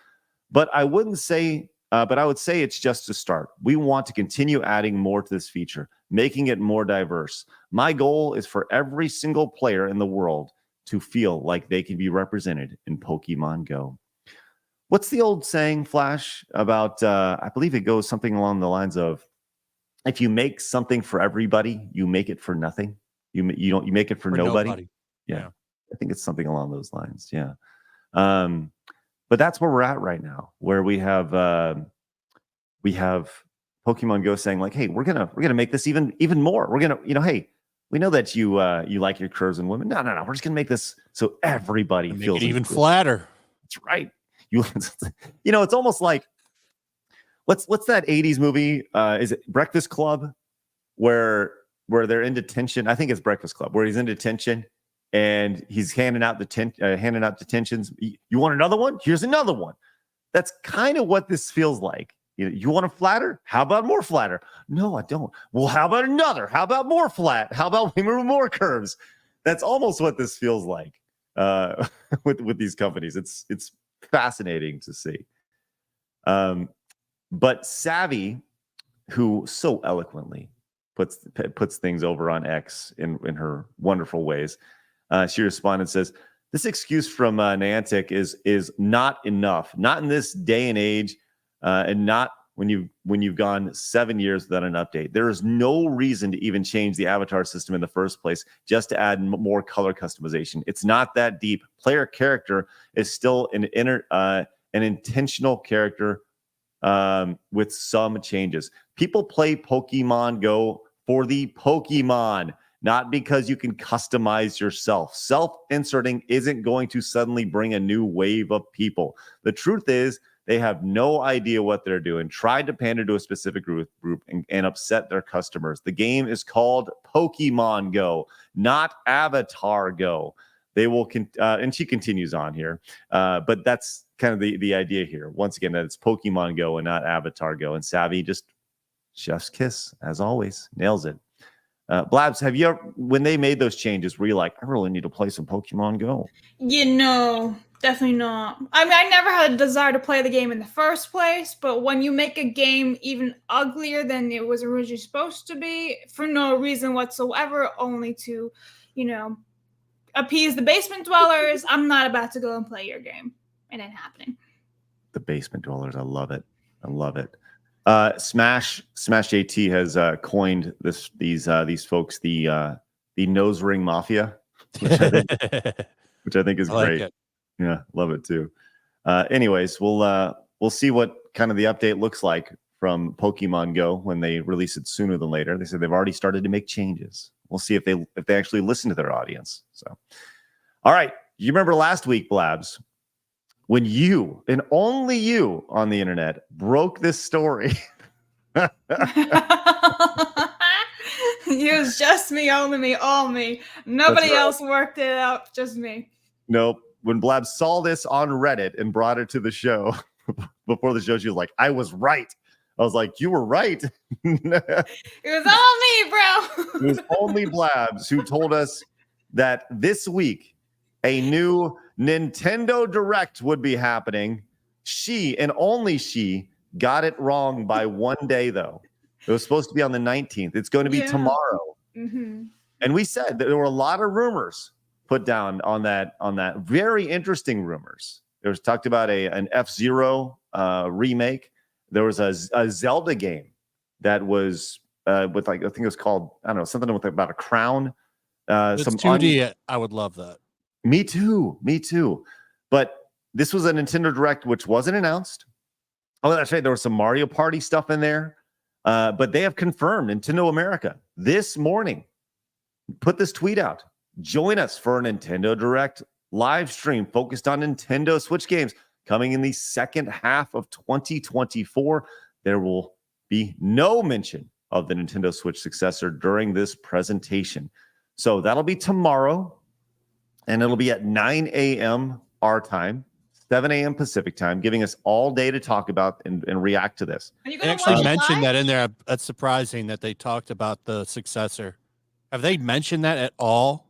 But I would say it's just a start. We want to continue adding more to this feature, making it more diverse. My goal is for every single player in the world to feel like they can be represented in Pokemon Go." What's the old saying, Flash, about, I believe it goes something along the lines of, if you make something for everybody, you make it for nothing. You make it for nobody. Yeah. I think it's something along those lines. Yeah. But that's where we're at right now, where we have we have Pokemon Go saying like, hey, we're gonna make this even more. We're gonna, hey, we know that you like your curves and women. No, we're just gonna make this so everybody feels even included. flatter. That's right. It's almost like what's that 80s movie? Is it Breakfast Club where they're in detention? I think it's Breakfast Club where he's in detention and he's handing out detentions. You want another one? Here's another one. That's kind of what this feels like. You want to flatter? How about more flatter? No, I don't. Well, how about another? How about more flat? How about we move more curves? That's almost what this feels like with these companies. It's fascinating to see. But Savvy, who so eloquently puts things over on X in her wonderful ways, she responded and says, this excuse from Niantic is not enough, not in this day and age, and not when you've gone 7 years without an update. There is no reason to even change the avatar system in the first place, just to add more color customization. It's not that deep. Player character is still an intentional character with some changes. People play Pokemon Go for the Pokemon, not because you can customize yourself. Self-inserting isn't going to suddenly bring a new wave of people. The truth is, they have no idea what they're doing, tried to pander to a specific group and upset their customers. The game is called Pokemon Go, not Avatar Go. They will, and she continues on here, but that's kind of the idea here. Once again, that it's Pokemon Go and not Avatar Go. And Savvy, just chef's kiss, as always, nails it. Blabs, have you ever, when they made those changes, were you like, I really need to play some Pokemon Go? Definitely not. I mean, I never had a desire to play the game in the first place, but when you make a game even uglier than it was originally supposed to be, for no reason whatsoever, only to, appease the basement dwellers, I'm not about to go and play your game. It ain't happening. The basement dwellers, I love it. Smash JT has coined these folks the nose ring mafia, which I think is great. Like yeah, love it too. Anyways, we'll see what kind of the update looks like from Pokemon Go when they release it sooner than later. They said they've already started to make changes. We'll see if they actually listen to their audience. So, all right, you remember last week, Blabs, when you and only you on the internet broke this story. It was just me, only me, all me. Nobody else worked it out, just me. Nope. When Blab saw this on Reddit and brought it to the show before the show, she was like, I was right. I was like, you were right. It was all me, bro. It was only Blabs who told us that this week a new Nintendo Direct would be happening. She and only she got it wrong by one day, though. It was supposed to be on the 19th. It's going to be tomorrow. Mm-hmm. And we said that there were a lot of rumors put down on that. Very interesting rumors. There was talked about an F-Zero remake. There was a Zelda game that was with I think it was called, I don't know, something with about a crown. Some 2D. I would love that. Me too. But this was a Nintendo Direct, which wasn't announced. Oh, that's right. There was some Mario Party stuff in there. But they have confirmed, Nintendo America this morning put this tweet out. Join us for a Nintendo Direct live stream focused on Nintendo Switch games coming in the second half of 2024. There will be no mention of the Nintendo Switch successor during this presentation. So that'll be tomorrow, and it'll be at 9 a.m. our time, 7 a.m. Pacific time, giving us all day to talk about and react to this. They actually mentioned that in there. That's surprising that they talked about the successor. Have they mentioned that at all?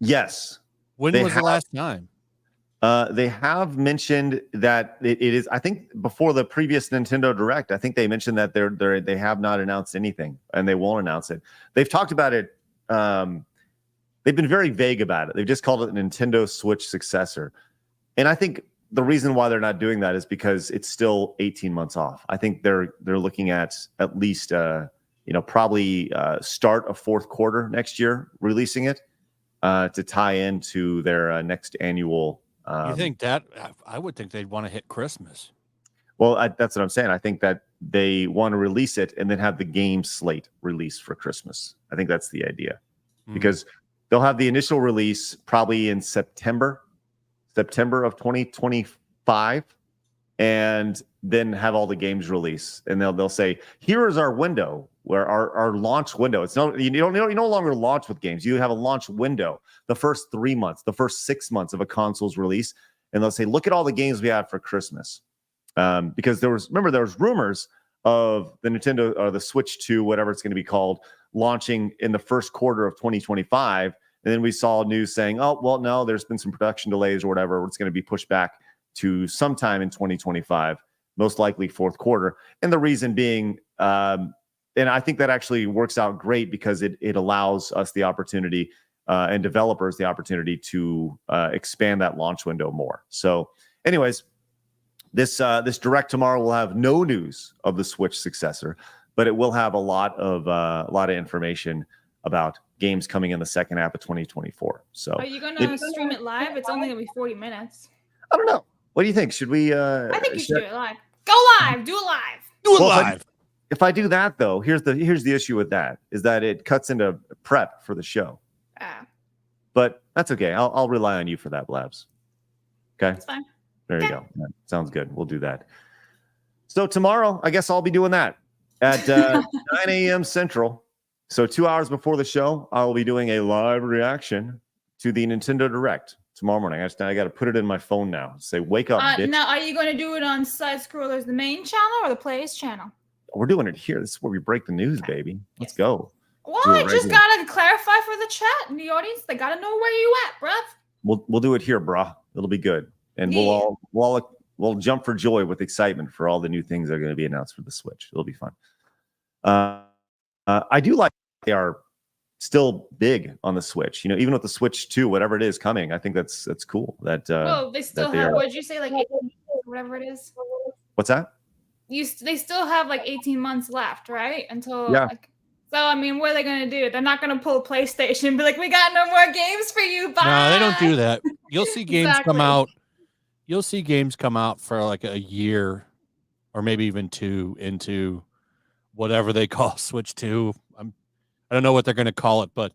Yes. When was the last time? They have mentioned that it is, I think before the previous Nintendo Direct, I think they mentioned that they have not announced anything and they won't announce it. They've talked about it. They've been very vague about it. They've just called it a Nintendo Switch successor. And I think the reason why they're not doing that is because it's still 18 months off. I think they're looking at least, probably start of fourth quarter next year, releasing it to tie into their next annual. You think that? I would think they'd want to hit Christmas. Well, that's what I'm saying. I think that they want to release it and then have the game slate released for Christmas. I think that's the idea, because they'll have the initial release probably in September of 2025, and then have all the games release. And they'll say, here is our window, where our launch window. It's no, you no longer launch with games. You have a launch window, the first 3 months, the first 6 months of a console's release, and they'll say, look at all the games we have for Christmas. Because there was rumors of the Nintendo or the Switch 2, whatever it's going to be called, launching in the first quarter of 2025. And then we saw news saying, oh, well, no, there's been some production delays or whatever. It's going to be pushed back to sometime in 2025, most likely fourth quarter. And the reason being, and I think that actually works out great, because it allows us the opportunity and developers the opportunity to expand that launch window more. So anyways, this direct tomorrow will have no news of the Switch successor, but it will have a lot of information about games coming in the second half of 2024. So are you gonna stream it live? It's only gonna be 40 minutes. I don't know. What do you think? Should we? I think you should do it live. Go live. Do it live. Do it Well, live. If I do that, though, here's the issue with that, is that it cuts into prep for the show. But that's okay. I'll rely on you for that, Blabs. Okay. That's fine. There you go. Yeah, sounds good. We'll do that. So tomorrow, I guess I'll be doing that at 9 a.m. Central. So 2 hours before the show, I will be doing a live reaction to the Nintendo Direct tomorrow morning. I got to put it in my phone now. Say, wake up, bitch. Now, are you going to do it on Side Scrollers, the main channel, or the Players channel? We're doing it here. This is where we break the news, baby. Let's go. Well, I just gotta clarify for the chat and the audience. They gotta know where you at, bruh. We'll do it here, brah. It'll be good. And we'll jump for joy with excitement for all the new things that are going to be announced for the Switch. It'll be fun. I do like they are still big on the Switch. Even with the Switch 2, whatever it is coming, I think that's cool. That they still have. What did you say? Like 18, whatever it is. What's that? They still have like 18 months left, right? Until yeah. So I mean, what are they gonna do? They're not gonna pull PlayStation and be like, "We got no more games for you." Bye. No, they don't do that. You'll see games Exactly. come out. You'll see games come out for like a year, or maybe even two, into whatever they call Switch 2. I don't know what they're gonna call it, but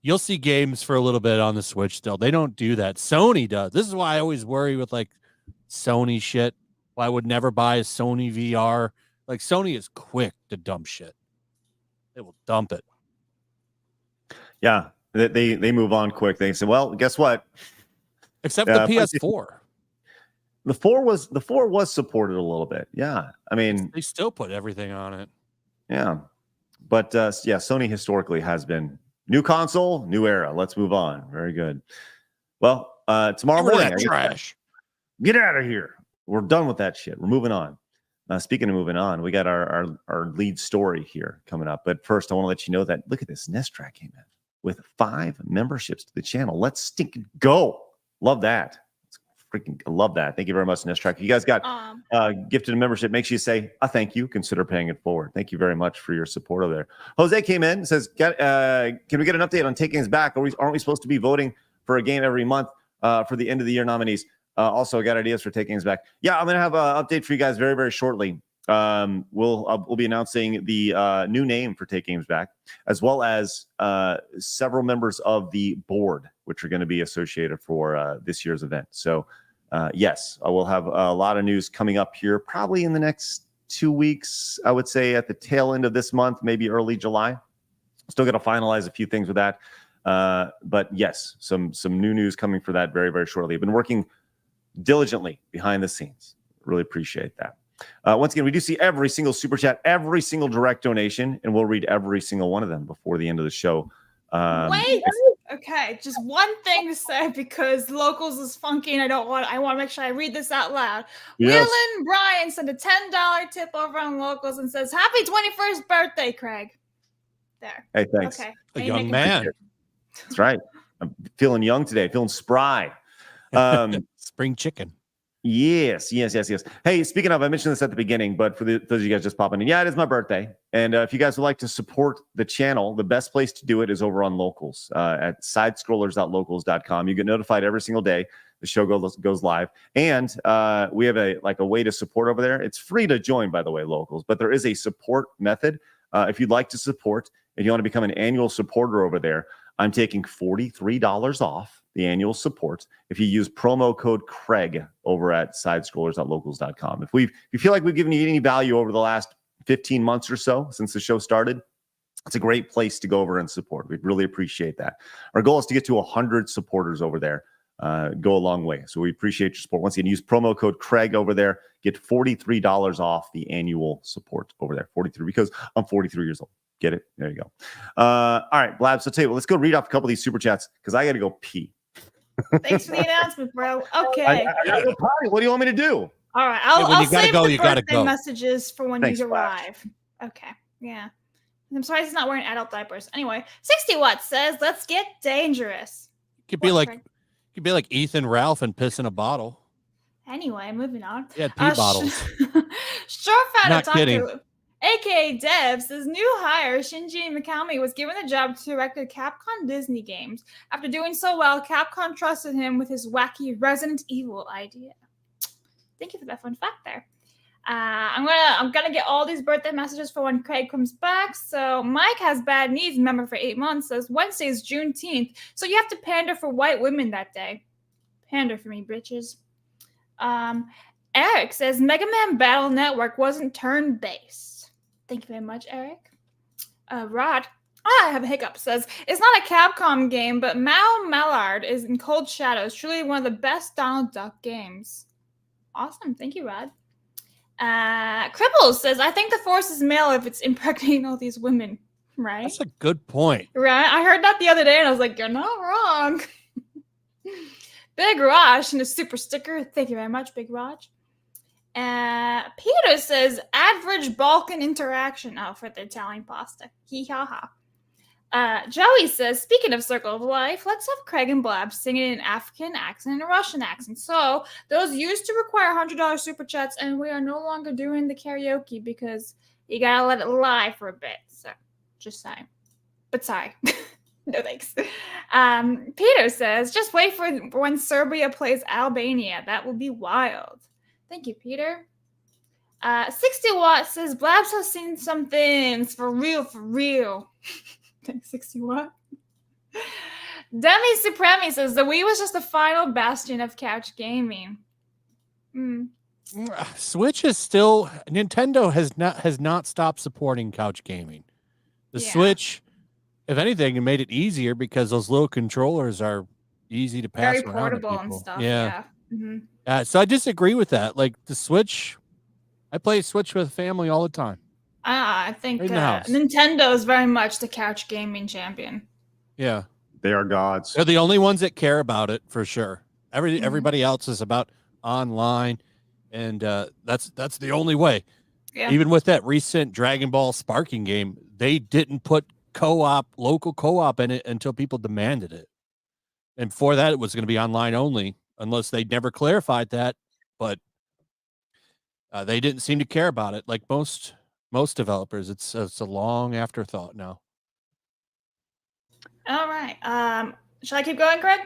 you'll see games for a little bit on the Switch still. They don't do that. Sony does. This is why I always worry with like Sony shit. Why I would never buy a Sony VR. Like Sony is quick to dump shit. They will dump it. Yeah, they move on quick. They say, "Well, guess what?" Except the PS4. The 4 was supported a little bit. Yeah, I mean, they still put everything on it. Yeah, but yeah, Sony historically has been new console, new era. Let's move on. Very good. Well, tomorrow morning, trash. Get out of here. We're done with that shit. We're moving on. Speaking of moving on, we got our lead story here coming up. But first, I want to let you know that, look at this. Nestrak came in with 5 memberships to the channel. Let's stink go. Love that. Freaking love that. Thank you very much, Nestrak. If you guys got gifted a membership, make sure you say a thank you. Consider paying it forward. Thank you very much for your support over there. Jose came in and says, can we get an update on Taking Us Back? Aren't we supposed to be voting for a game every month for the end of the year nominees? Also, got ideas for Taking Us Back. Yeah, I'm going to have an update for you guys very, very shortly. We'll be announcing the new name for Taking Us Back, as well as several members of the board, which are going to be associated for this year's event. So, yes, I will have a lot of news coming up here, probably in the next 2 weeks. I would say at the tail end of this month, maybe early July. Still got to finalize a few things with that. But yes, some new news coming for that very, very shortly. I've been working diligently behind the scenes. Really appreciate that. Once again, we do see every single super chat, every single direct donation, and we'll read every single one of them before the end of the show. Wait, okay, just one thing to say, because locals is funky, and I want to make sure I read this out loud. Yes. Wheelan Bryan sent a $10 tip over on locals and says, "Happy 21st birthday, Craig." There. Hey, thanks. Okay. A young man. That's right. I'm feeling young today, feeling spry. Spring chicken. Yes. Hey, speaking of, I mentioned this at the beginning, but for those of you guys just popping in, yeah, it is my birthday. And if you guys would like to support the channel, the best place to do it is over on Locals at sidescrollers.locals.com. You get notified every single day the show goes live. And we have a way to support over there. It's free to join, by the way, locals, but there is a support method. If you'd like to support, if you want to become an annual supporter over there, I'm taking $43 off the annual support if you use promo code Craig over at sidescrollers.locals.com. If you feel like we've given you any value over the last 15 months or so since the show started, it's a great place to go over and support. We'd really appreciate that. Our goal is to get to 100 supporters over there. Go a long way. So we appreciate your support. Once again, use promo code Craig over there. Get $43 off the annual support over there. 43 because I'm 43 years old. Get it? There you go. All right, Blab. So tell you what, let's go read off a couple of these super chats because I got to go pee. Thanks for the announcement, bro. Okay. I gotta go potty. What do you want me to do? All right. I'll save the birthday go. messages for when Thanks, you arrive. Okay. Yeah. I'm sorry he's not wearing adult diapers. Anyway, 60 Watts says, "Let's get dangerous." Could be like Ethan Ralph and piss in a bottle. Anyway, moving on. Yeah, pee bottles. Sure Not kidding. aka Dev, says new hire Shinji Mikami was given the job to direct the Capcom Disney games. After doing so well, Capcom trusted him with his wacky Resident Evil idea. Thank you for that fun fact there. I'm gonna get all these birthday messages for when Craig comes back. So Mike has bad knees, member for 8 months, says Wednesday is Juneteenth, so you have to pander for white women that day. Pander for me, bitches. Eric says Mega Man Battle Network wasn't turn-based. Thank you very much, Eric. Rod, I have a hiccup, says it's not a Capcom game, but Mallard is in Cold Shadows, truly one of the best Donald Duck games. Awesome, thank you, Rod. Cripples says, I think the Force is male if it's impregnating all these women, right? That's a good point. Right? I heard that the other day and I was like, you're not wrong. Big Raj and a super sticker. Thank you very much, Big Raj. Peter says, average Balkan interaction. Oh, for the Italian pasta. Hee ha ha. Joey says, speaking of Circle of Life, let's have Craig and Blab sing it in an African accent and a Russian accent. So those used to require $100 super chats, and we are no longer doing the karaoke because you gotta let it lie for a bit. So just saying. But sorry. No thanks. Peter says, just wait for when Serbia plays Albania. That will be wild. Thank you, Peter. 60 Watts says, Blabs has seen some things for real, for real. 60 Watt. Demi Supremi says, the Wii was just the final bastion of couch gaming. Switch is still, Nintendo has not stopped supporting couch gaming. The Switch, if anything, it made it easier because those little controllers are easy to pass very around. Portable and stuff. Yeah. Mm-hmm. So I disagree with that. Like the Switch, I play Switch with family all the time. I think Nintendo is very much the couch gaming champion. Yeah. They are gods. They're the only ones that care about it for sure. Everybody else is about online, and that's the only way. Yeah. Even with that recent Dragon Ball Sparking game, they didn't put local co-op in it until people demanded it. And before that, it was going to be online only, unless they never clarified that. But they didn't seem to care about it. Like most developers, it's a long afterthought now. All right. Shall I keep going, Craig?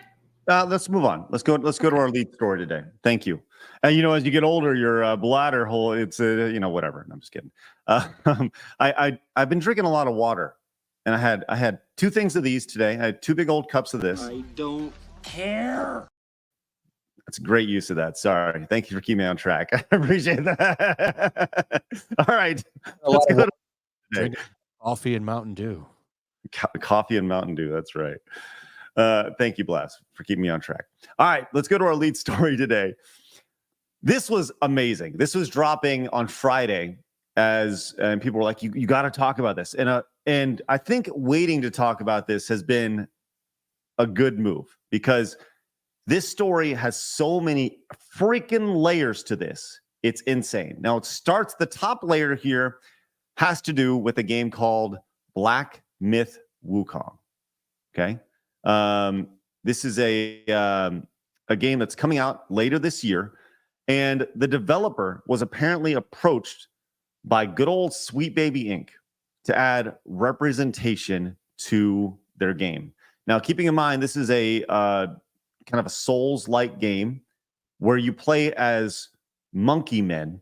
Let's move on. Let's go to our lead story today. Thank you. And as you get older, your bladder hole, it's whatever. I'm just kidding. I've been drinking a lot of water, and I had two things of these today. I had two big old cups of this. I don't care. That's a great use of that. Sorry. Thank you for keeping me on track. I appreciate that. All right. Let's go to drink coffee and Mountain Dew. Coffee and Mountain Dew. That's right. Thank you, Blast, for keeping me on track. All right. Let's go to our lead story today. This was amazing. This was dropping on Friday and people were like, you got to talk about this. And I think waiting to talk about this has been a good move because this story has so many freaking layers to this. It's insane. Now, the top layer here has to do with a game called Black Myth Wukong. Okay. This is a game that's coming out later this year. And the developer was apparently approached by good old Sweet Baby Inc. to add representation to their game. Now, keeping in mind, this is a kind of a Souls-like game where you play as monkey men.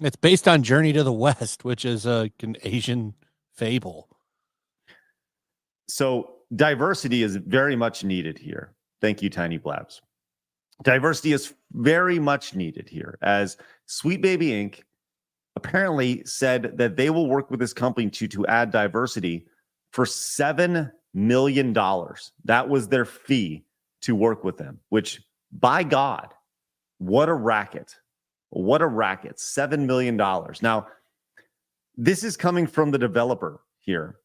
It's based on Journey to the West, which is an Asian fable. So diversity is very much needed here. Thank you, Tiny Blabs. Diversity is very much needed here, as Sweet Baby Inc. apparently said that they will work with this company to add diversity for $7 million. That was their fee to work with them, which, by God, what a racket. What a racket. $7 million. Now, this is coming from the developer here.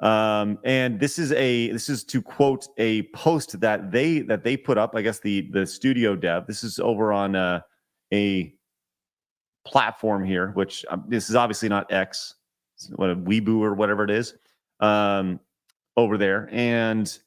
And this is to quote a post that they put up, I guess the studio dev. This is over on a platform here, which this is obviously not X, what a Weibo or whatever it is, over there. And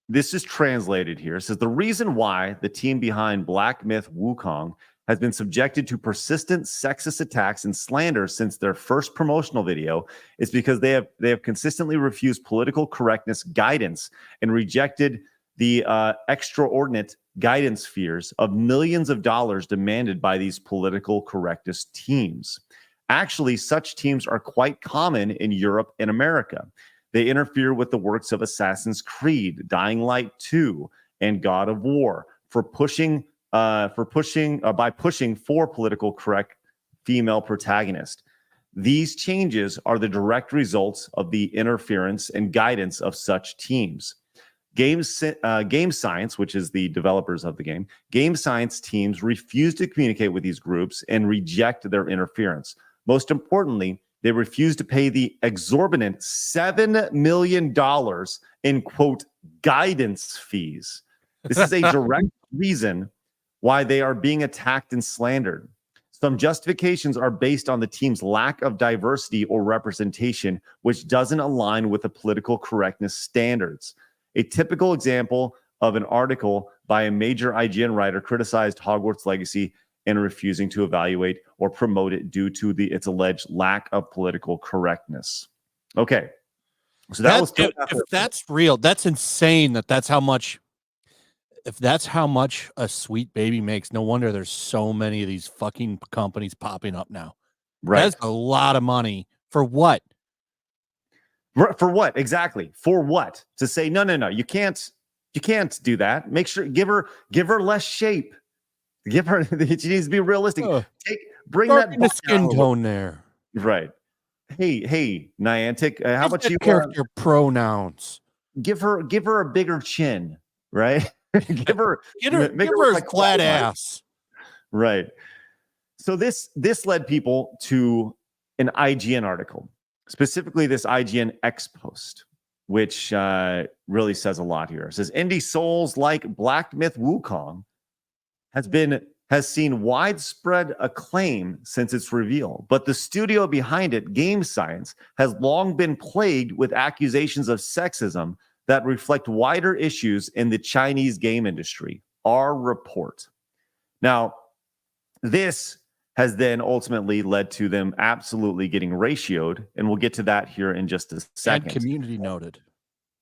this is translated here. It says the reason why the team behind Black Myth Wukong has been subjected to persistent sexist attacks and slander since their first promotional video is because they have consistently refused political correctness guidance and rejected the extraordinate guidance fears of millions of dollars demanded by these political correctness teams. Actually, such teams are quite common in Europe and America. They interfere with the works of Assassin's Creed, Dying Light 2, and God of War by pushing for political correct female protagonist. These changes are the direct results of the interference and guidance of such teams. Game Science, which is the developers of the game Science teams refuse to communicate with these groups and reject their interference. Most importantly, they refuse to pay the exorbitant $7 million in, quote, guidance fees. This is a direct reason why they are being attacked and slandered. Some justifications are based on the team's lack of diversity or representation, which doesn't align with the political correctness standards. A typical example of an article by a major IGN writer criticized Hogwarts Legacy and refusing to evaluate or promote it due to its alleged lack of political correctness. Okay. So if that's real, that's insane that's how much. If that's how much a Sweet Baby makes, no wonder there's so many of these fucking companies popping up now. Right. That's a lot of money. For what? For what? Exactly. For what? To say, no, you can't do that. Make sure, give her less shape. Give her, she needs to be realistic. Bring that the skin tone there. Right. Hey, Niantic, how about you character pronouns? Give her a bigger chin, right? give her a flat ass. Right. So this led people to an IGN article, specifically this IGN X post, which really says a lot here. It says indie souls like Black Myth Wukong has seen widespread acclaim since its reveal, but the studio behind it, Game Science, has long been plagued with accusations of sexism that reflect wider issues in the Chinese game industry. Our report. Now, this has then ultimately led to them absolutely getting ratioed, and we'll get to that here in just a second. And community noted.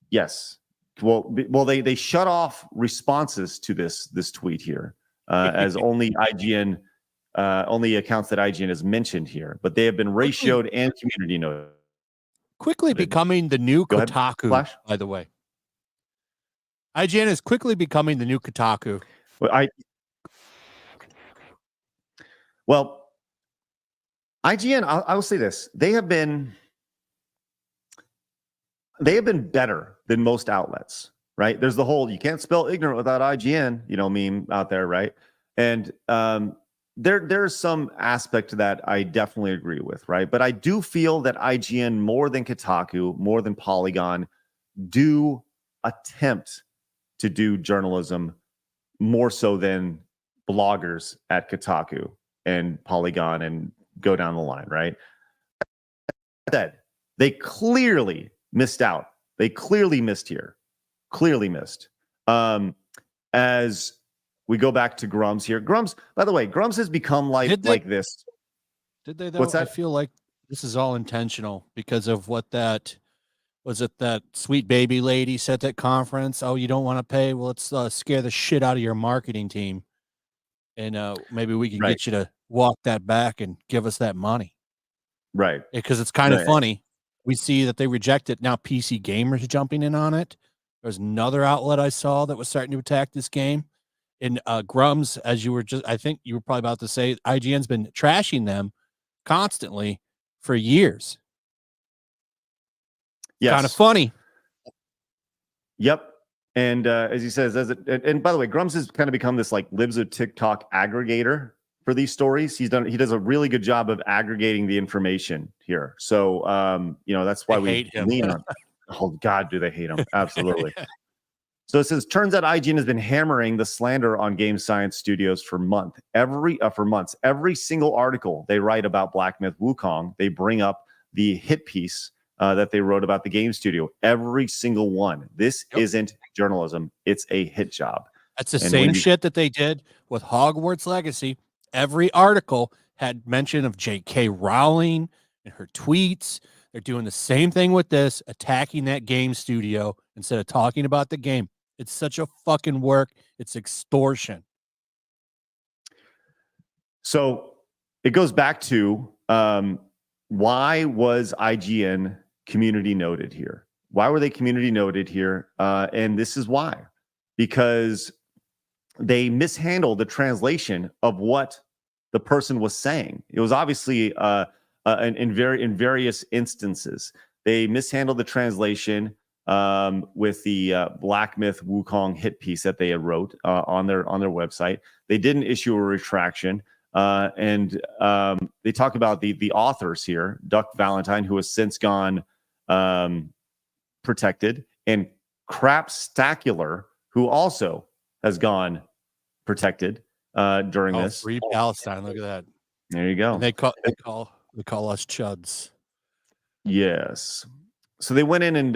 Yes. Well, they shut off responses to this tweet here, as only IGN, only accounts that IGN has mentioned here, but they have been ratioed and community noted. Quickly becoming the new Kotaku, by the way. IGN is quickly becoming the new Kotaku. Well, IGN, I will say this. They have been better than most outlets, right? There's the whole, you can't spell ignorant without IGN, meme out there, right? And there's some aspect to that I definitely agree with, right? But I do feel that IGN, more than Kotaku, more than Polygon, do attempt to do journalism more so than bloggers at Kotaku and Polygon and go down the line, right? That they clearly missed out. They clearly missed here. Clearly missed. As we go back to Grums here. Grums, by the way, Grums has become like this. Did they though? What's that? I feel like this is all intentional because of what that was it that sweet baby lady said at conference, oh, you don't want to pay? Well, let's scare the shit out of your marketing team. And maybe we can Right. get you to walk that back and give us that money. Right. Because it's kind of Right. funny. We see that they reject it. Now PC Gamers jumping in on it. There's another outlet I saw that was starting to attack this game. And Grums, as you were just, I think you were probably about to say, IGN's been trashing them constantly for years. Yes. Kind of funny. Yep. And as he says, and by the way, Grums has kind of become this like lives a TikTok aggregator for these stories. He does a really good job of aggregating the information here. So that's why we hate him. lean on. Oh God, do they hate him? Absolutely. So it says, turns out IGN has been hammering the slander on Game Science Studios for months. Every single article they write about Black Myth Wukong, they bring up the hit piece that they wrote about the game studio. Every single one. This isn't journalism. It's a hit job. That's the same shit that they did with Hogwarts Legacy. Every article had mention of J.K. Rowling and her tweets. They're doing the same thing with this, attacking that game studio instead of talking about the game. It's such a fucking work. It's extortion. So it goes back to why was IGN community noted here? Why were they community noted here? And this is why. Because they mishandled the translation of what the person was saying. It was obviously in various instances. They mishandled the translation with the Black Myth Wukong hit piece that they had wrote on their website. They didn't issue a retraction. And they talk about the authors here, Duck Valentine, who has since gone protected, and Crap Stacular, who also has gone protected during this. Free Palestine. Look at that. There you go. And they call us chuds. Yes. So they went in and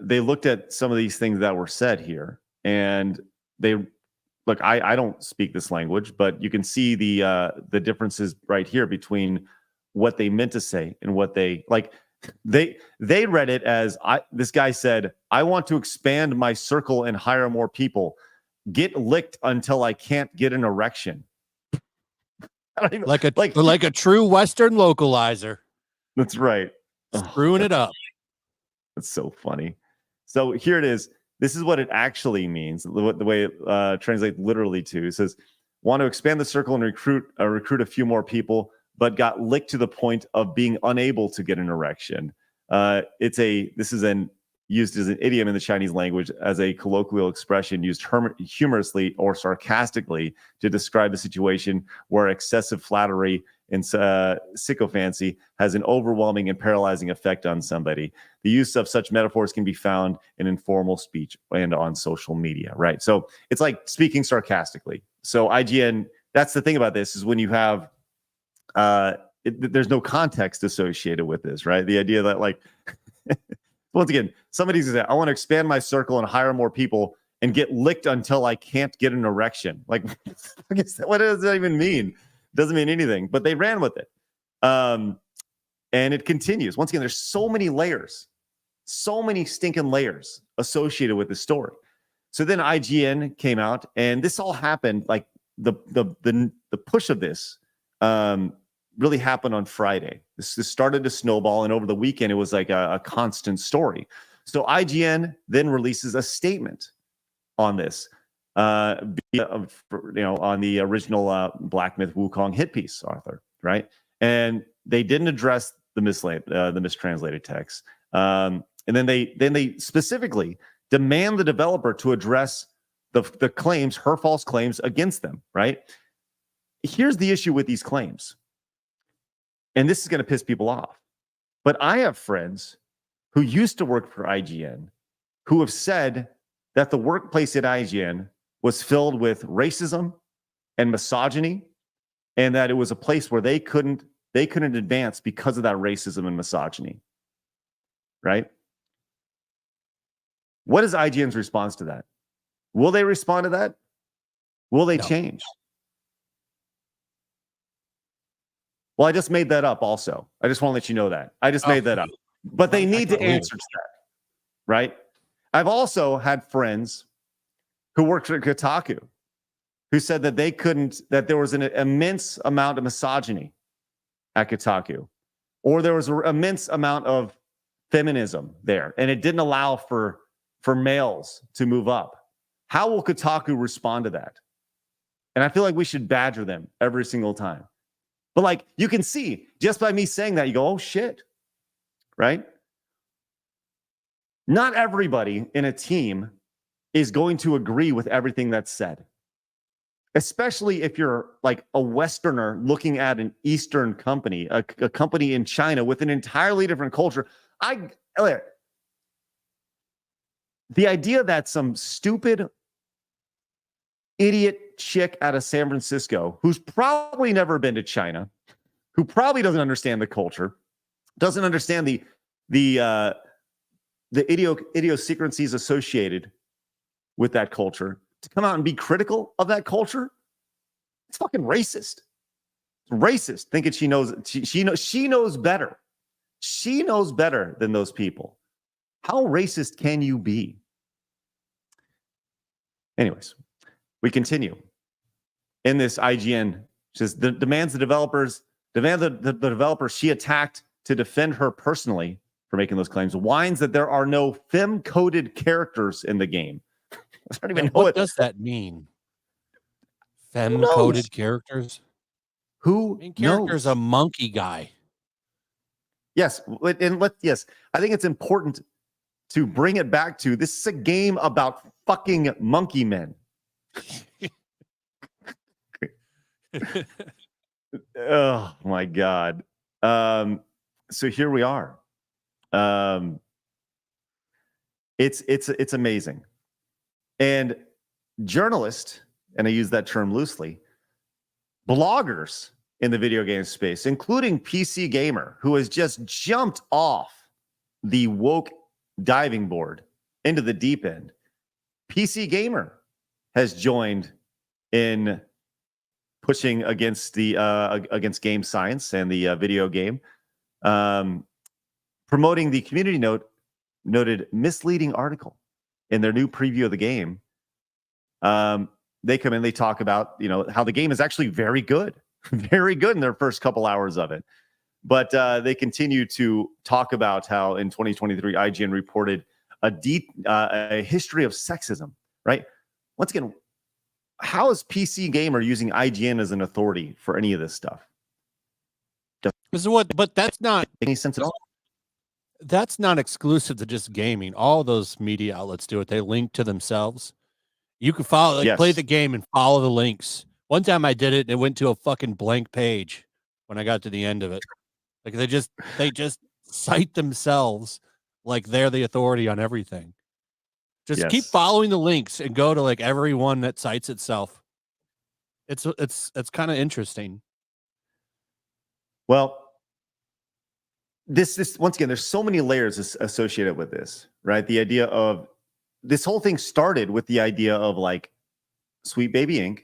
they looked at some of these things that were said here, and they look. I don't speak this language, but you can see the differences right here between what they meant to say and what they like. They read it as this guy said, "I want to expand my circle and hire more people. Get licked until I can't get an erection." Like a true Western localizer. That's right. Screwing it up. That's so funny. So here it is. This is what it actually means. The way it translates literally to. It says, "Want to expand the circle and recruit a few more people, but got licked to the point of being unable to get an erection." This is used as an idiom in the Chinese language as a colloquial expression used humorously or sarcastically to describe a situation where excessive flattery and sycophancy has an overwhelming and paralyzing effect on somebody. The use of such metaphors can be found in informal speech and on social media, right? So it's like speaking sarcastically. So IGN, that's the thing about this, is when you have there's no context associated with this, right? The idea that like once again, somebody's gonna say, "I want to expand my circle and hire more people and get licked until I can't get an erection." Like, what does that even mean? Doesn't mean anything, but they ran with it. And it continues. Once again, there's so many layers, so many stinking layers associated with the story. So then IGN came out, and this all happened like the push of this really happened on Friday. This started to snowball, and over the weekend, it was like a constant story. So IGN then releases a statement on this, on the original Black Myth Wukong hit piece, Arthur, right? And they didn't address the mistranslated text, and then they specifically demand the developer to address the claims, her false claims against them, right? Here's the issue with these claims. And this is going to piss people off. But I have friends who used to work for IGN who have said that the workplace at IGN was filled with racism and misogyny, and that it was a place where they couldn't advance because of that racism and misogyny. Right? What is IGN's response to that? Will they respond to that? Will they change? Well, I just made that up also. I just want to let you know that. I just made that up. But they need to answer to that. right? I've also had friends who worked at Kotaku who said that that there was an immense amount of misogyny at Kotaku, or there was an immense amount of feminism there, and it didn't allow for males to move up. How will Kotaku respond to that? And I feel like we should badger them every single time. But like, you can see just by me saying that, you go, oh shit, right? Not everybody in a team is going to agree with everything that's said, especially if you're like a Westerner looking at an Eastern company, a company in China with an entirely different culture. The idea that some stupid idiot chick out of San Francisco, who's probably never been to China, who probably doesn't understand the culture, doesn't understand the idiosyncrasies associated with that culture, to come out and be critical of that culture, it's fucking racist. It's racist, thinking she knows better. She knows better than those people. How racist can you be? Anyways, we continue. In this IGN, says the developers she attacked to defend her personally for making those claims, whines that there are no femme-coded characters in the game. I don't even know what does that mean. Femme-coded characters? Who main character's a monkey guy. Yes, yes. I think it's important to bring it back to this is a game about fucking monkey men. Oh my God. So here we are. It's amazing. And journalists, and I use that term loosely, bloggers in the video game space, including PC Gamer, who has just jumped off the woke diving board into the deep end. PC Gamer has joined in pushing against the against game science and the video game, promoting the community noted misleading article in their new preview of the game. They come in, they talk about how the game is actually very good in their first couple hours of it. But they continue to talk about how in 2023 IGN reported a history of sexism. Right? Once again, how is PC Gamer using IGN as an authority for any of this stuff? But that's not any sense at all. That's not exclusive to just gaming. All those media outlets do it. They link to themselves. You can follow, play the game and follow the links. One time I did it and it went to a fucking blank page when I got to the end of it. Like they just cite themselves like they're the authority on everything. Just keep following the links and go to like everyone that cites itself. It's kind of interesting. Well, this once again, there's so many layers associated with this, right? The idea of this whole thing started with the idea of like Sweet Baby Inc.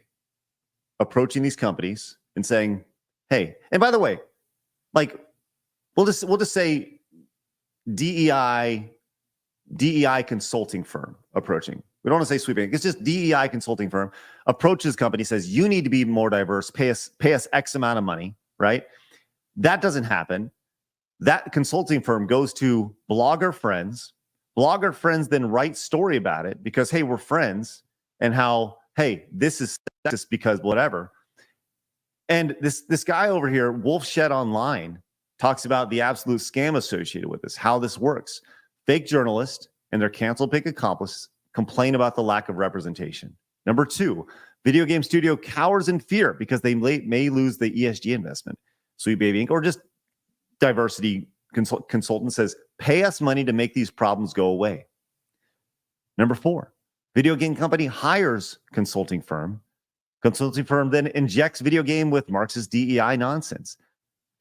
approaching these companies and saying, "Hey," and by the way, like we'll just say DEI consulting firm approaching. We don't want to say Sweet Baby Inc. It's just DEI consulting firm approaches company, says you need to be more diverse, pay us X amount of money, right? That doesn't happen. That consulting firm goes to blogger friends. Blogger friends then write story about it because, hey, we're friends, and how, hey, this is sexist because whatever. And this guy over here, Wolf Shed Online, talks about the absolute scam associated with this, how this works. Fake journalists and their canceled pick accomplice complain about the lack of representation. Number 2, video game studio cowers in fear because they may lose the ESG investment. Sweet Baby Inc. or just diversity consultant says, pay us money to make these problems go away. Number 4, video game company hires consulting firm. Consulting firm then injects video game with Marxist DEI nonsense.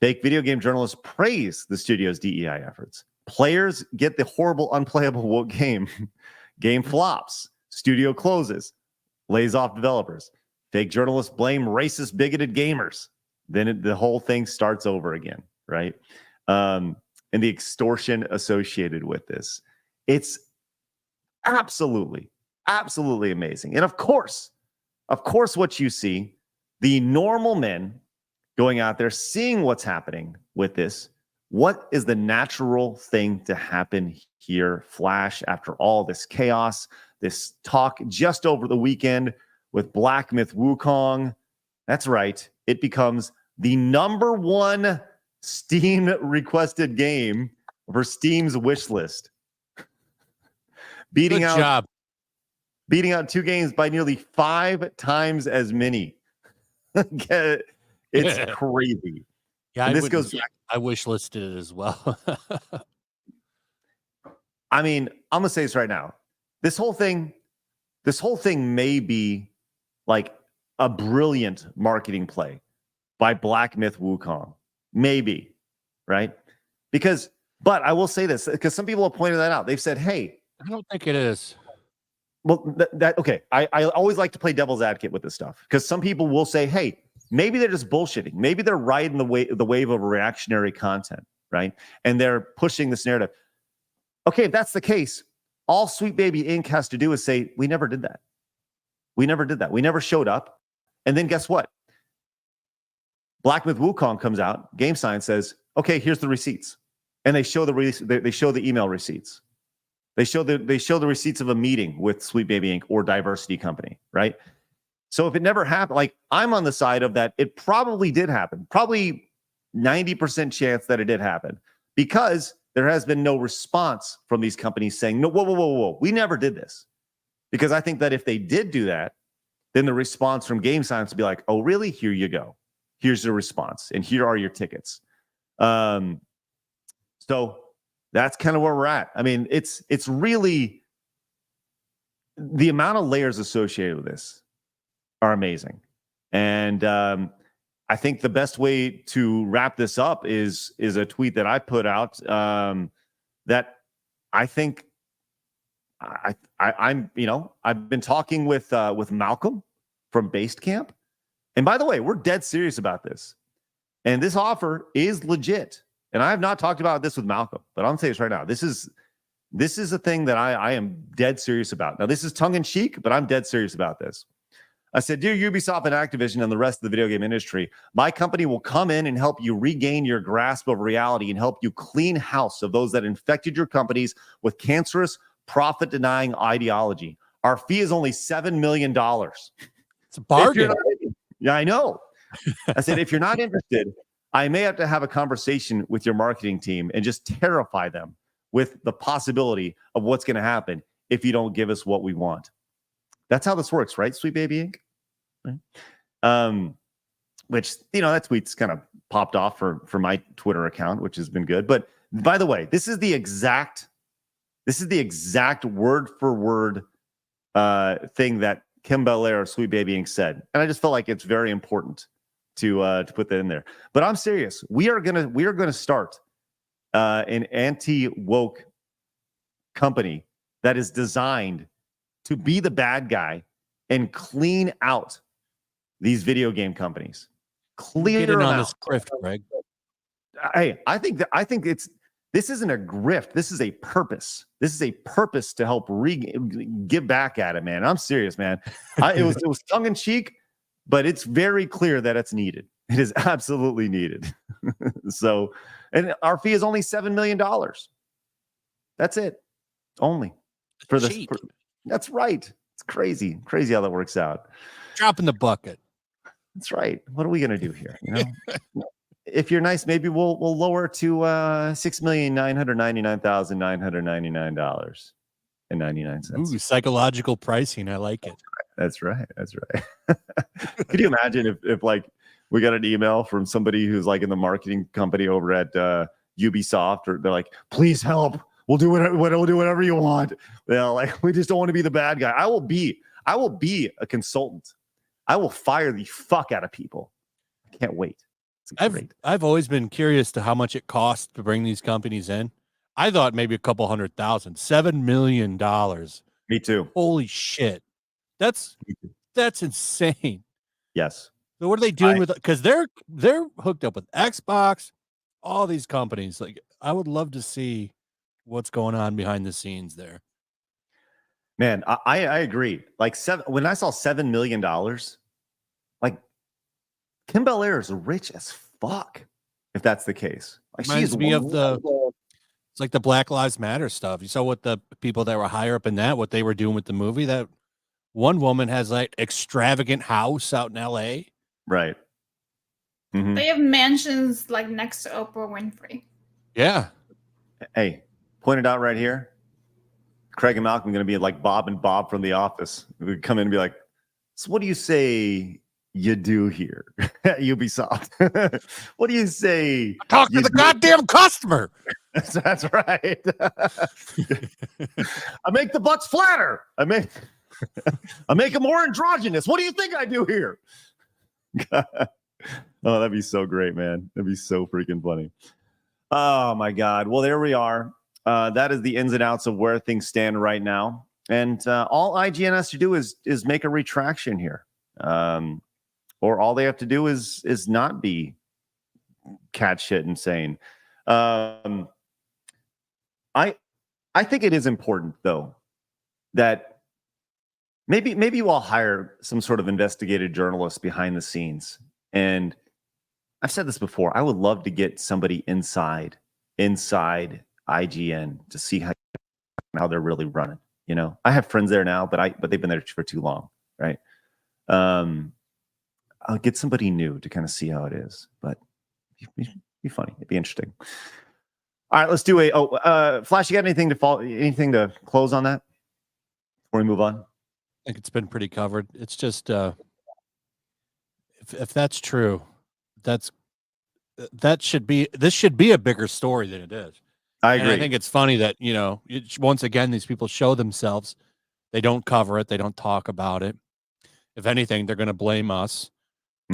Fake video game journalists praise the studio's DEI efforts. Players get the horrible, unplayable woke game. Game flops. Studio closes. Lays off developers. Fake journalists blame racist, bigoted gamers. Then the whole thing starts over again, right? And the extortion associated with this. It's Absolutely. Absolutely amazing. And of course, what you see, the normal men going out there, seeing what's happening with this. What is the natural thing to happen here, Flash, after all this chaos, this talk just over the weekend with Black Myth Wukong? That's right. It becomes the number one Steam requested game for Steam's wish list. Beating out 2 games by nearly 5 times as many. It's crazy. Yeah, and this goes back. I wish listed it as well. I mean, I'm gonna say this right now. This whole thing may be like a brilliant marketing play by Black Myth Wukong. Maybe, right? But I will say this, because some people have pointed that out. They've said, hey, I don't think it is. Well, okay. I always like to play devil's advocate with this stuff, because some people will say, hey, maybe they're just bullshitting. Maybe they're riding the wave of reactionary content, right? And they're pushing this narrative. Okay, if that's the case, all Sweet Baby Inc. has to do is say, we never did that. We never did that. We never showed up. And then guess what? Black Myth Wukong comes out. Game Science says, okay, here's the receipts. And they show the email receipts. They show the receipts of a meeting with Sweet Baby Inc. or Diversity Company, right? So if it never happened, like, I'm on the side of that it probably did happen. Probably 90% chance that it did happen, because there has been no response from these companies saying, no, whoa, we never did this. Because I think that if they did do that, then the response from Game Science would be like, oh, really? Here you go. Here's the response, and here are your tickets. So that's kind of where we're at. I mean, it's really, the amount of layers associated with this are amazing. And I think the best way to wrap this up is a tweet that I put out that I think I'm, I've been talking with Malcolm from Based Camp. And by the way, we're dead serious about this. And this offer is legit. And I have not talked about this with Malcolm, but I'm going to say this right now. This is a thing that I am dead serious about. Now, this is tongue in cheek, but I'm dead serious about this. I said, dear Ubisoft and Activision and the rest of the video game industry, my company will come in and help you regain your grasp of reality and help you clean house of those that infected your companies with cancerous, profit-denying ideology. Our fee is only $7 million. It's a bargain. Yeah, I know. I said, if you're not interested, I may have to have a conversation with your marketing team and just terrify them with the possibility of what's going to happen if you don't give us what we want. That's how this works, right, Sweet Baby Inc.? Right? Which, that tweet's kind of popped off for my Twitter account, which has been good. But by the way, this is the exact word for word thing that Kim Belair, Sweet Baby Inc. said, and I just felt like it's very important to put that in there. But I'm serious. We are gonna start an anti-woke company that is designed to be the bad guy and clean out these video game companies. Clear them on out. this grift, Greg. Hey, I think this isn't a grift. This is a purpose. This is a purpose to help give back at it, man. I'm serious, man. It was tongue in cheek, but it's very clear that it's needed. It is absolutely needed. So, and our fee is only $7 million. That's it. Only for this. That's right. It's crazy how that works out. Drop in the bucket. That's right. What are we gonna do here? If you're nice, maybe we'll lower to $6,999,999.99. Ooh, psychological pricing. I like it. That's right. Could you imagine if like we got an email from somebody who's like in the marketing company over at Ubisoft, or they're like, please help. We'll do whatever you want. Like, we just don't want to be the bad guy. I will be a consultant. I will fire the fuck out of people. I can't wait. I've always been curious to how much it costs to bring these companies in. I thought maybe a couple $100,000. $7 million. Me too. Holy shit. That's insane. Yes. So what are they doing with, because they're hooked up with Xbox, all these companies. Like, I would love to see what's going on behind the scenes there. Man, I agree. Like when I saw $7 million, like Kim Belair is rich as fuck. If that's the case, like Reminds me of it's like the Black Lives Matter stuff. You saw what the people that were higher up in that, what they were doing with the movie. That one woman has like extravagant house out in LA. Right. Mm-hmm. They have mansions like next to Oprah Winfrey. Yeah. Hey, pointed out right here. Craig and Malcolm are going to be like Bob and Bob from The Office. We would come in and be like, so what do you say you do here at Ubisoft? What do you say? Talk to the goddamn customer. That's right. I make the butts flatter. I make them more androgynous. What do you think I do here? Oh, that'd be so great, man. That'd be so freaking funny. Oh my God. Well, there we are. That is the ins and outs of where things stand right now. And all IGN has to do is make a retraction here. Or all they have to do is not be cat shit insane. I think it is important though that maybe we'll hire some sort of investigative journalist behind the scenes. And I've said this before. I would love to get somebody inside IGN to see how they're really running. You know, I have friends there now, but they've been there for too long, right? I'll get somebody new to kind of see how it is, but it'd be funny. It'd be interesting. All right, let's do Flash. You got anything to close on that before we move on? I think it's been pretty covered. It's just if that's true, this should be a bigger story than it is. I agree. And I think it's funny that, you know, once again, these people show themselves. They don't cover it. They don't talk about it. If anything, they're going to blame us,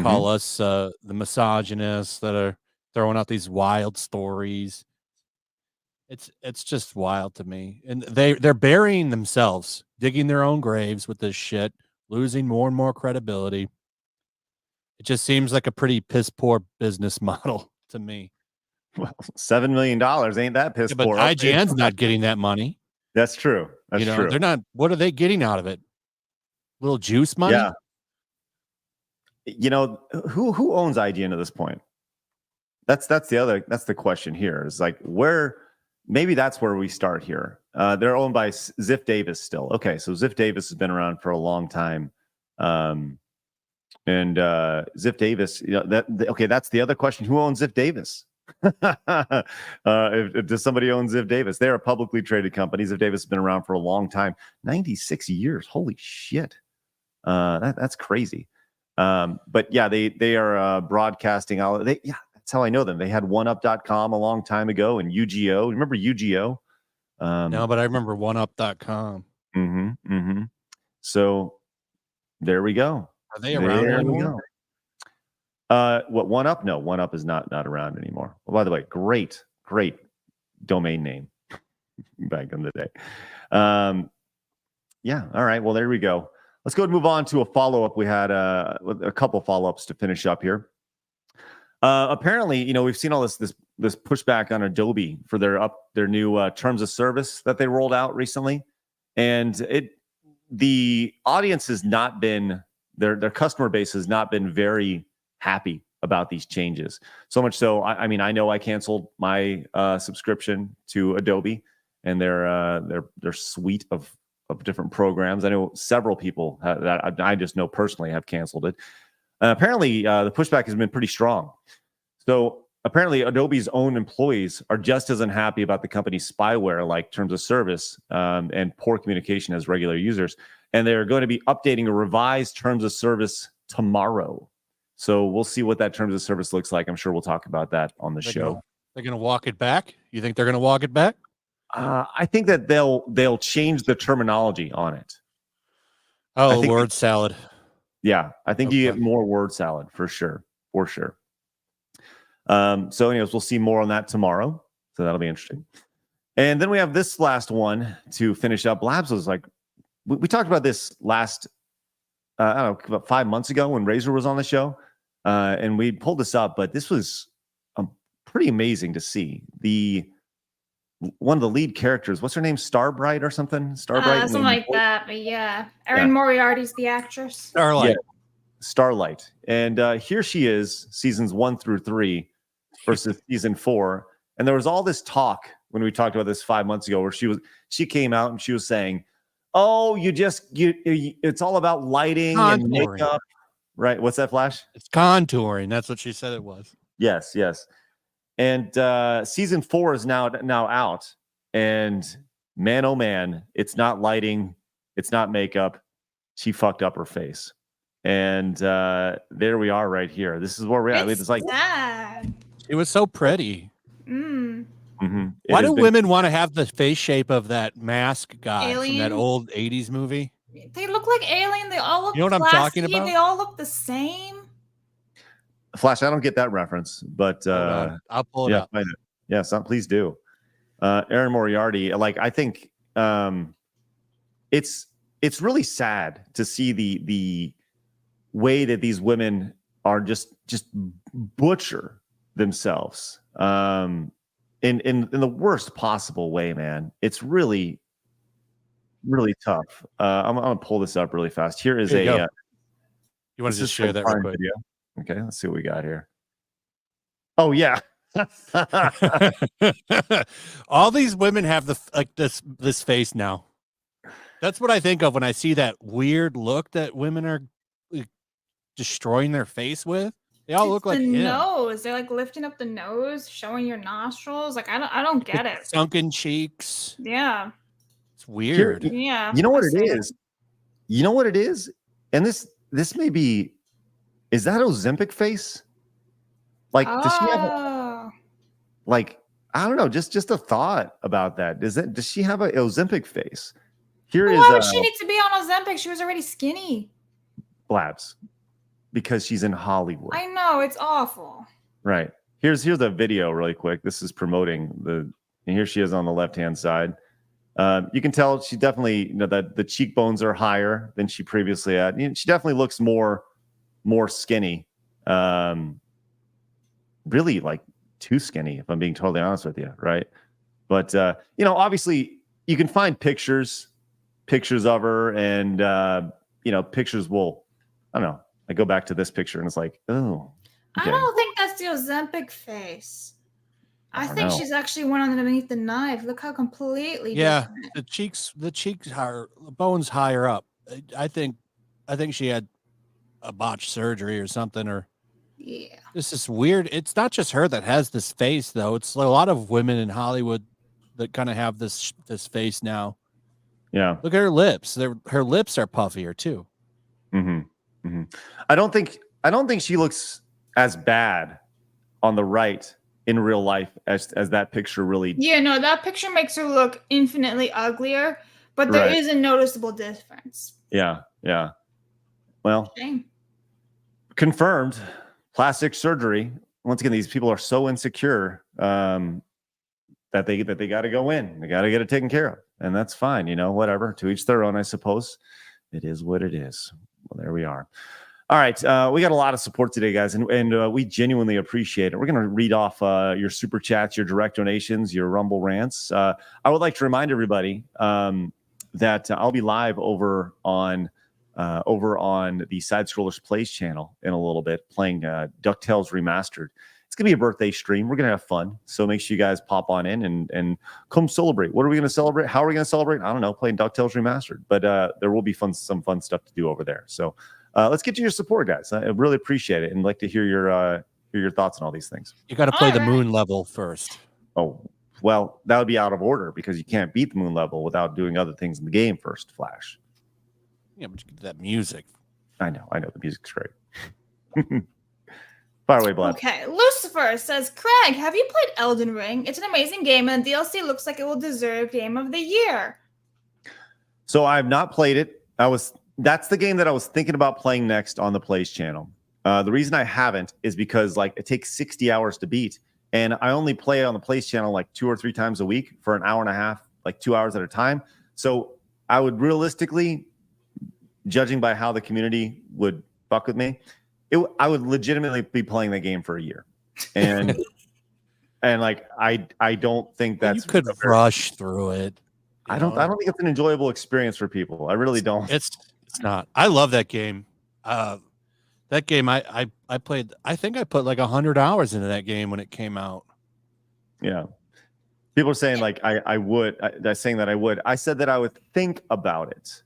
call us the misogynists that are throwing out these wild stories. It's just wild to me. And they're burying themselves, digging their own graves with this shit, losing more and more credibility. It just seems like a pretty piss poor business model to me. Well, $7 million ain't that piss poor. But IGN's not getting that money. That's true. That's true. They're not. What are they getting out of it? Little juice money? Yeah. You know, who owns IGN at this point? That's the question here. Is like maybe that's where we start here. They're owned by Ziff Davis still. Okay, so Ziff Davis has been around for a long time. And Ziff Davis, that's the other question. Who owns Ziff Davis? Does somebody own Ziff Davis? They're a publicly traded company. Ziff Davis has been around for a long time, 96 years. Holy shit, that's crazy. But yeah, they are broadcasting out. That's how I know them. They had OneUp.com a long time ago, and UGO. Remember UGO? No, but I remember OneUp.com. So there we go. Are they around anymore? What OneUp? No, OneUp is not around anymore. Well, by the way, great domain name back in the day. Yeah. All right. Well, there we go. Let's go and move on to a follow-up. We had a couple follow-ups to finish up here. Apparently, we've seen all this pushback on Adobe for their new terms of service that they rolled out recently, and the audience has not been their customer base has not been very happy about these changes. So much so, I mean, I know I canceled my subscription to Adobe and their suite of different programs. I know several people that I just know personally have canceled it. Apparently, the pushback has been pretty strong. So apparently, Adobe's own employees are just as unhappy about the company's spyware, like terms of service and poor communication as regular users. And they're going to be updating a revised terms of service tomorrow. So we'll see what that terms of service looks like. I'm sure we'll talk about that on the show. They're going to walk it back? You think they're going to walk it back? I think that they'll change the terminology on it. Oh, word salad. Yeah, I think you get more word salad for sure. So anyways, we'll see more on that tomorrow. So that'll be interesting. And then we have this last one to finish up. Labs was like, we talked about this last, I don't know, about 5 months ago when Razor was on the show. And we pulled this up, but this was pretty amazing to see. The one of the lead characters. What's her name? Starbright or something? Starbright, Something like that. But yeah, Erin Yeah. Moriarty's the actress. Starlight. Yeah. Starlight, and here she is, seasons 1 through 3 versus season 4. And there was all this talk when we talked about this 5 months ago, where she came out and she was saying, "Oh, it's all about lighting and Contouring. makeup." Right. What's that, Flash? It's contouring. That's what she said it was. Yes. And season 4 is now out. And man, oh man, it's not lighting. It's not makeup. She fucked up her face. And there we are right here. This is where we're at. It's like sad. It was so pretty. Mm-hmm. Why do women want to have the face shape of that mask guy from Alien? that old 80s movie? They look like Alien. They all look You know what I'm talking plasticky, about? They all look the same. Flash, I don't get that reference, but I'll pull it up. find it. Yes, please do. Erin Moriarty, like, I think it's really sad to see the way that these women are just butcher themselves in the worst possible way, man. It's really tough. I'm gonna pull this up really fast. Here is Here you a go. You want to just share that real quick? video? Okay, let's see what we got here. Oh yeah. All these women have this face now. That's what I think of when I see that weird look that women are destroying their face with. They all look like the him. nose. They're like lifting up the nose, showing your nostrils. Like I don't get it. Sunken cheeks. Yeah. It's weird. Yeah. You know what I it see is? You know what it is? And this may be, is that Ozempic face? Like, does she have like, I don't know, just a thought about that. Does she have a Ozempic face? Here is why would she need to be on Ozempic? She was already skinny. Blabs, because she's in Hollywood. I know, it's awful. Right. Here's a video really quick. This is promoting and here she is on the left-hand side. You can tell she definitely, that the cheekbones are higher than she previously had. She definitely looks more skinny. Really, like, too skinny, if I'm being totally honest with you, right? But obviously you can find pictures of her, and pictures will, I don't know. I go back to this picture and it's like, oh, okay. I don't think that's the Ozempic face. I think know. she's actually one underneath the knife. Look how completely different. The cheeks are bones higher up. I think she had a botched surgery or something, or Yeah. this is weird. It's not just her that has this face, though. It's a lot of women in Hollywood that kind of have this face now. Yeah. Look at her lips. Her lips are puffier too. Mm-hmm. Mm-hmm. I don't think she looks as bad on the right in real life as that picture really. Yeah, no, that picture makes her look infinitely uglier, but there Right. is a noticeable difference. Yeah. Well, Shame. confirmed plastic surgery. Once again, these people are so insecure that they got to go in. They got to get it taken care of, and that's fine. Whatever. To each their own, I suppose. It is what it is. Well, there we are. All right, we got a lot of support today, guys, and we genuinely appreciate it. We're going to read off your super chats, your direct donations, your Rumble rants. I would like to remind everybody that I'll be live over on the Side Scrollers Plays channel in a little bit, playing DuckTales Remastered. It's going to be a birthday stream. We're going to have fun, so make sure you guys pop on in and come celebrate. What are we going to celebrate? How are we going to celebrate? I don't know, playing DuckTales Remastered, but there will be some fun stuff to do over there. So let's get to your support, guys. I really appreciate it, and like to hear your thoughts on all these things. You got to play the Alright. moon level first. Oh, well, that would be out of order because you can't beat the moon level without doing other things in the game first, Flash. Yeah, but you get that music. I know the music's great. Fire away, Blab. Okay, Lucifer says, Craig, have you played Elden Ring? It's an amazing game, and the DLC looks like it will deserve Game of the Year. So I have not played it. That's the game that I was thinking about playing next on the Plays channel. The reason I haven't is because it takes 60 hours to beat, and I only play it on the Plays channel 2 or 3 times a week for an hour and a half, 2 hours at a time. So I would realistically, judging by how the community would fuck with me, I would legitimately be playing the game for a year. And And like I don't think You that's could rush through it. I don't think it's an enjoyable experience for people. I really don't. It's not. I love that game. That game I played. I think I put like 100 hours into that game when it came out. Yeah. People are saying like I would. They're saying that I would. I said that I would think about it.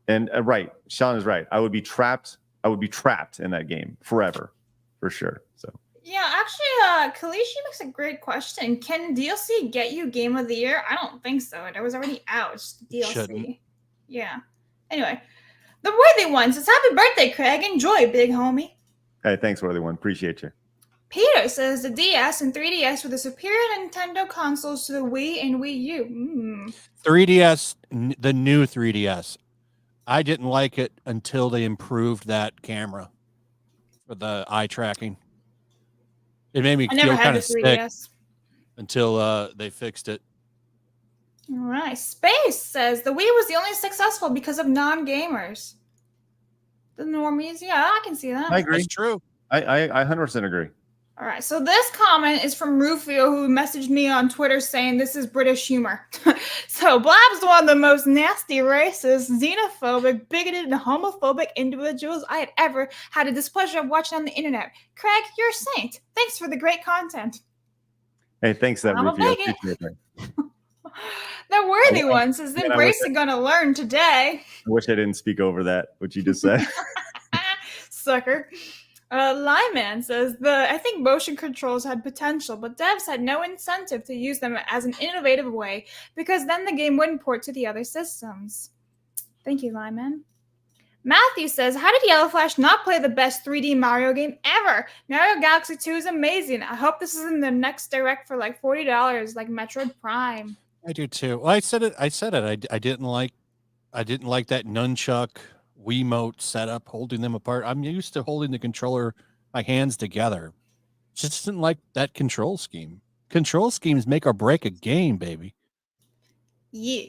And right, Sean is right. I would be trapped. I would be trapped in that game forever, for sure. So Yeah, actually, Kalishi makes a great question. Can DLC get you Game of the Year? I don't think so. It was already out. It's just DLC. Shouldn't. Yeah. Anyway, the Worthy One says, "Happy birthday, Craig. Enjoy, big homie." hey, thanks, Worthy One. Appreciate you. Peter says the DS and 3DS were the superior Nintendo consoles to the Wii and Wii U. 3DS, the new 3DS. I didn't like it until they improved that camera for the eye tracking. It made me I never feel had kind the of sick 3DS. until they fixed it. All right. Space says the Wii was the only successful because of non-gamers. The normies, yeah, I can see that. I agree. That's true. I 100% agree. All right, so this comment is from Rufio, who messaged me on Twitter saying this is British humor. So Blab's one of the most nasty, racist, xenophobic, bigoted, and homophobic individuals I had ever had the displeasure of watching on the internet. Craig, you're a saint. Thanks for the great content. Hey, thanks, that I'm a Rufio. bigot. Appreciate that. The Worthy One says, man, embrace it, gonna learn today. I wish I didn't speak over that, what you just said. Sucker. Lyman says, I think motion controls had potential, but devs had no incentive to use them as an innovative way because then the game wouldn't port to the other systems. Thank you, Lyman. Matthew says, how did Yellow Flash not play the best 3D Mario game ever? Mario Galaxy 2 is amazing. I hope this is in the next direct for like $40, like Metroid Prime. I do too. Well, I said it. I didn't like that nunchuck Wiimote setup, holding them apart. I'm used to holding the controller, my hands together. Just didn't like that control scheme. Control schemes make or break a game, baby. Yeah.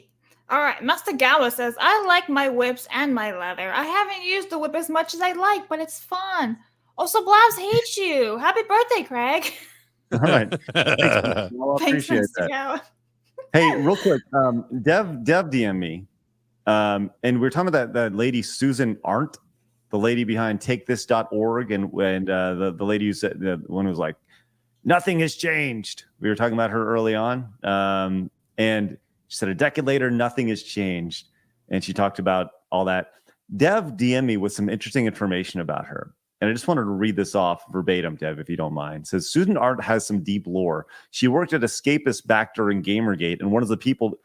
All right. Mastagawa says, I like my whips and my leather. I haven't used the whip as much as I like, but it's fun. Also, Blabs hates you. Happy birthday, Craig. All right. Thanks, well, I Thanks, appreciate that. Mastagawa. Hey, real quick, Dev DM me. And we were talking about that lady, Susan Arndt, the lady behind takethis.org, and the lady who said, the one who was like, nothing has changed. We were talking about her early on. And she said a decade later, nothing has changed. And she talked about all that. Dev DM me with some interesting information about her. And I just wanted to read this off verbatim, Dev, if you don't mind. It says, Susan Arndt has some deep lore. She worked at Escapist back during Gamergate, and one of the people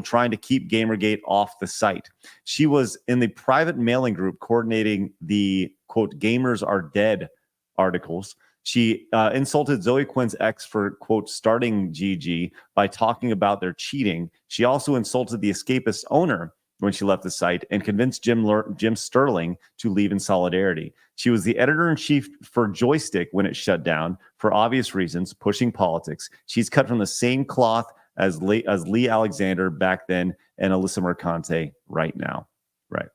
trying to keep Gamergate off the site. She was in the private mailing group coordinating the, quote, Gamers Are Dead articles. She insulted Zoe Quinn's ex for, quote, starting GG by talking about their cheating. She also insulted the Escapist owner when she left the site and convinced Jim Sterling to leave in solidarity. She was the editor-in-chief for Joystick when it shut down for obvious reasons, pushing politics. She's cut from the same cloth as Lee Alexander back then and Alyssa Mercante right now. Right.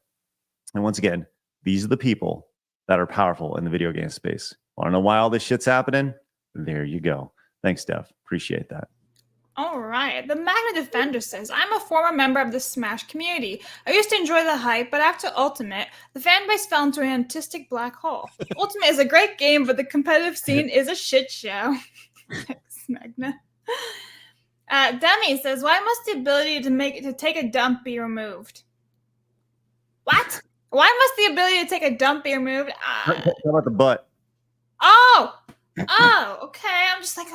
And once again, these are the people that are powerful in the video game space. Want to know why all this shit's happening? There you go. Thanks, Steph. Appreciate that. All right. The Magna Defender says, I'm a former member of the Smash community. I used to enjoy the hype, but after Ultimate, the fan base fell into an autistic black hole. Ultimate is a great game, but the competitive scene is a shit show. Thanks, Magna. Demi says, why must the ability to take a dump be removed? What? Why must the ability to take a dump be removed? How about the butt? Oh, okay. I'm just like,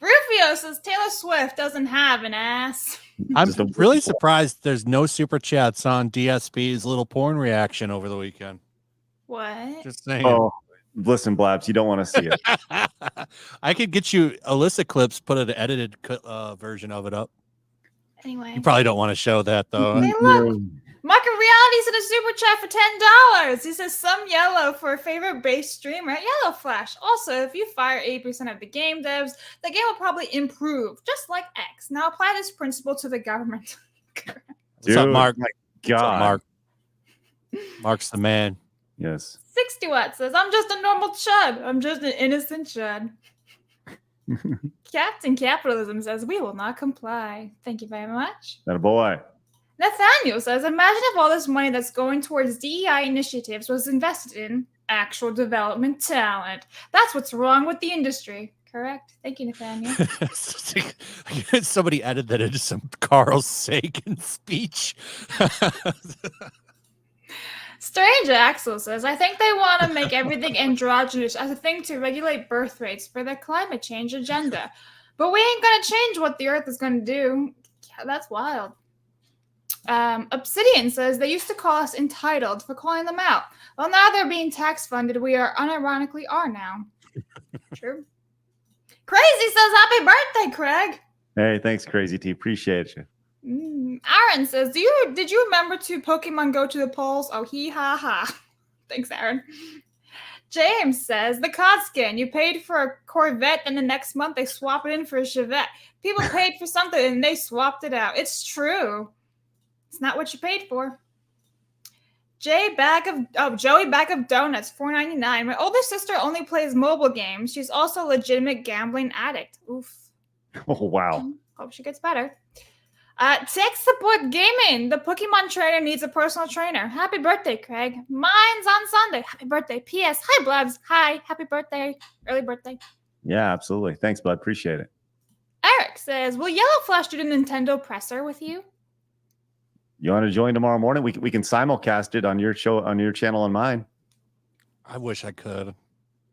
Rufio says Taylor Swift doesn't have an ass. I'm really surprised there's no super chats on DSP's little porn reaction over the weekend. What? Just saying. Oh, listen, Blabs, you don't want to see it. I could get you Alyssa clips, put an edited version of it up. Anyway. You probably don't want to show that, though. Hey, look. Market Reality's in a super chat for $10. He says some yellow for a favorite base streamer at Yellow Flash. Also, if you fire 80% of the game devs, the game will probably improve, just like X. Now apply this principle to the government. What's up, Mark? My God. What's up, Mark? Mark's the man. Yes. 60 Watt says, I'm just a normal chud. I'm just an innocent chud. Captain Capitalism says, we will not comply. Thank you very much. That a boy. Nathaniel says, imagine if all this money that's going towards DEI initiatives was invested in actual development talent. That's what's wrong with the industry. Correct. Thank you, Nathaniel. Somebody added that into some Carl Sagan speech. Strange Axel says, I think they want to make everything androgynous as a thing to regulate birth rates for their climate change agenda. But we ain't going to change what the Earth is going to do. Yeah, that's wild. Obsidian says, they used to call us entitled for calling them out. Well, now they're being tax funded. We are unironically are now. True. Crazy says, happy birthday, Craig. Hey, thanks, Crazy T. Appreciate you. Aaron says, did you remember to Pokemon Go to the polls? Oh, hee ha ha. Thanks, Aaron. James says, the COD skin. You paid for a Corvette, and the next month they swap it in for a Chevette. People paid for something, and they swapped it out. It's true. It's not what you paid for. Joey Bag of Donuts, $4.99. My older sister only plays mobile games. She's also a legitimate gambling addict. Oof. Oh, wow. Hope she gets better. Tech Support Gaming. The Pokemon trainer needs a personal trainer. Happy birthday, Craig. Mine's on Sunday. Happy birthday. P.S. Hi, Blabs. Hi. Happy birthday. Early birthday. Yeah, absolutely. Thanks, bud. Appreciate it. Eric says, will Yellow Flash do the Nintendo presser with you? You want to join tomorrow morning? We can simulcast it on your show, on your channel and mine. I wish I could.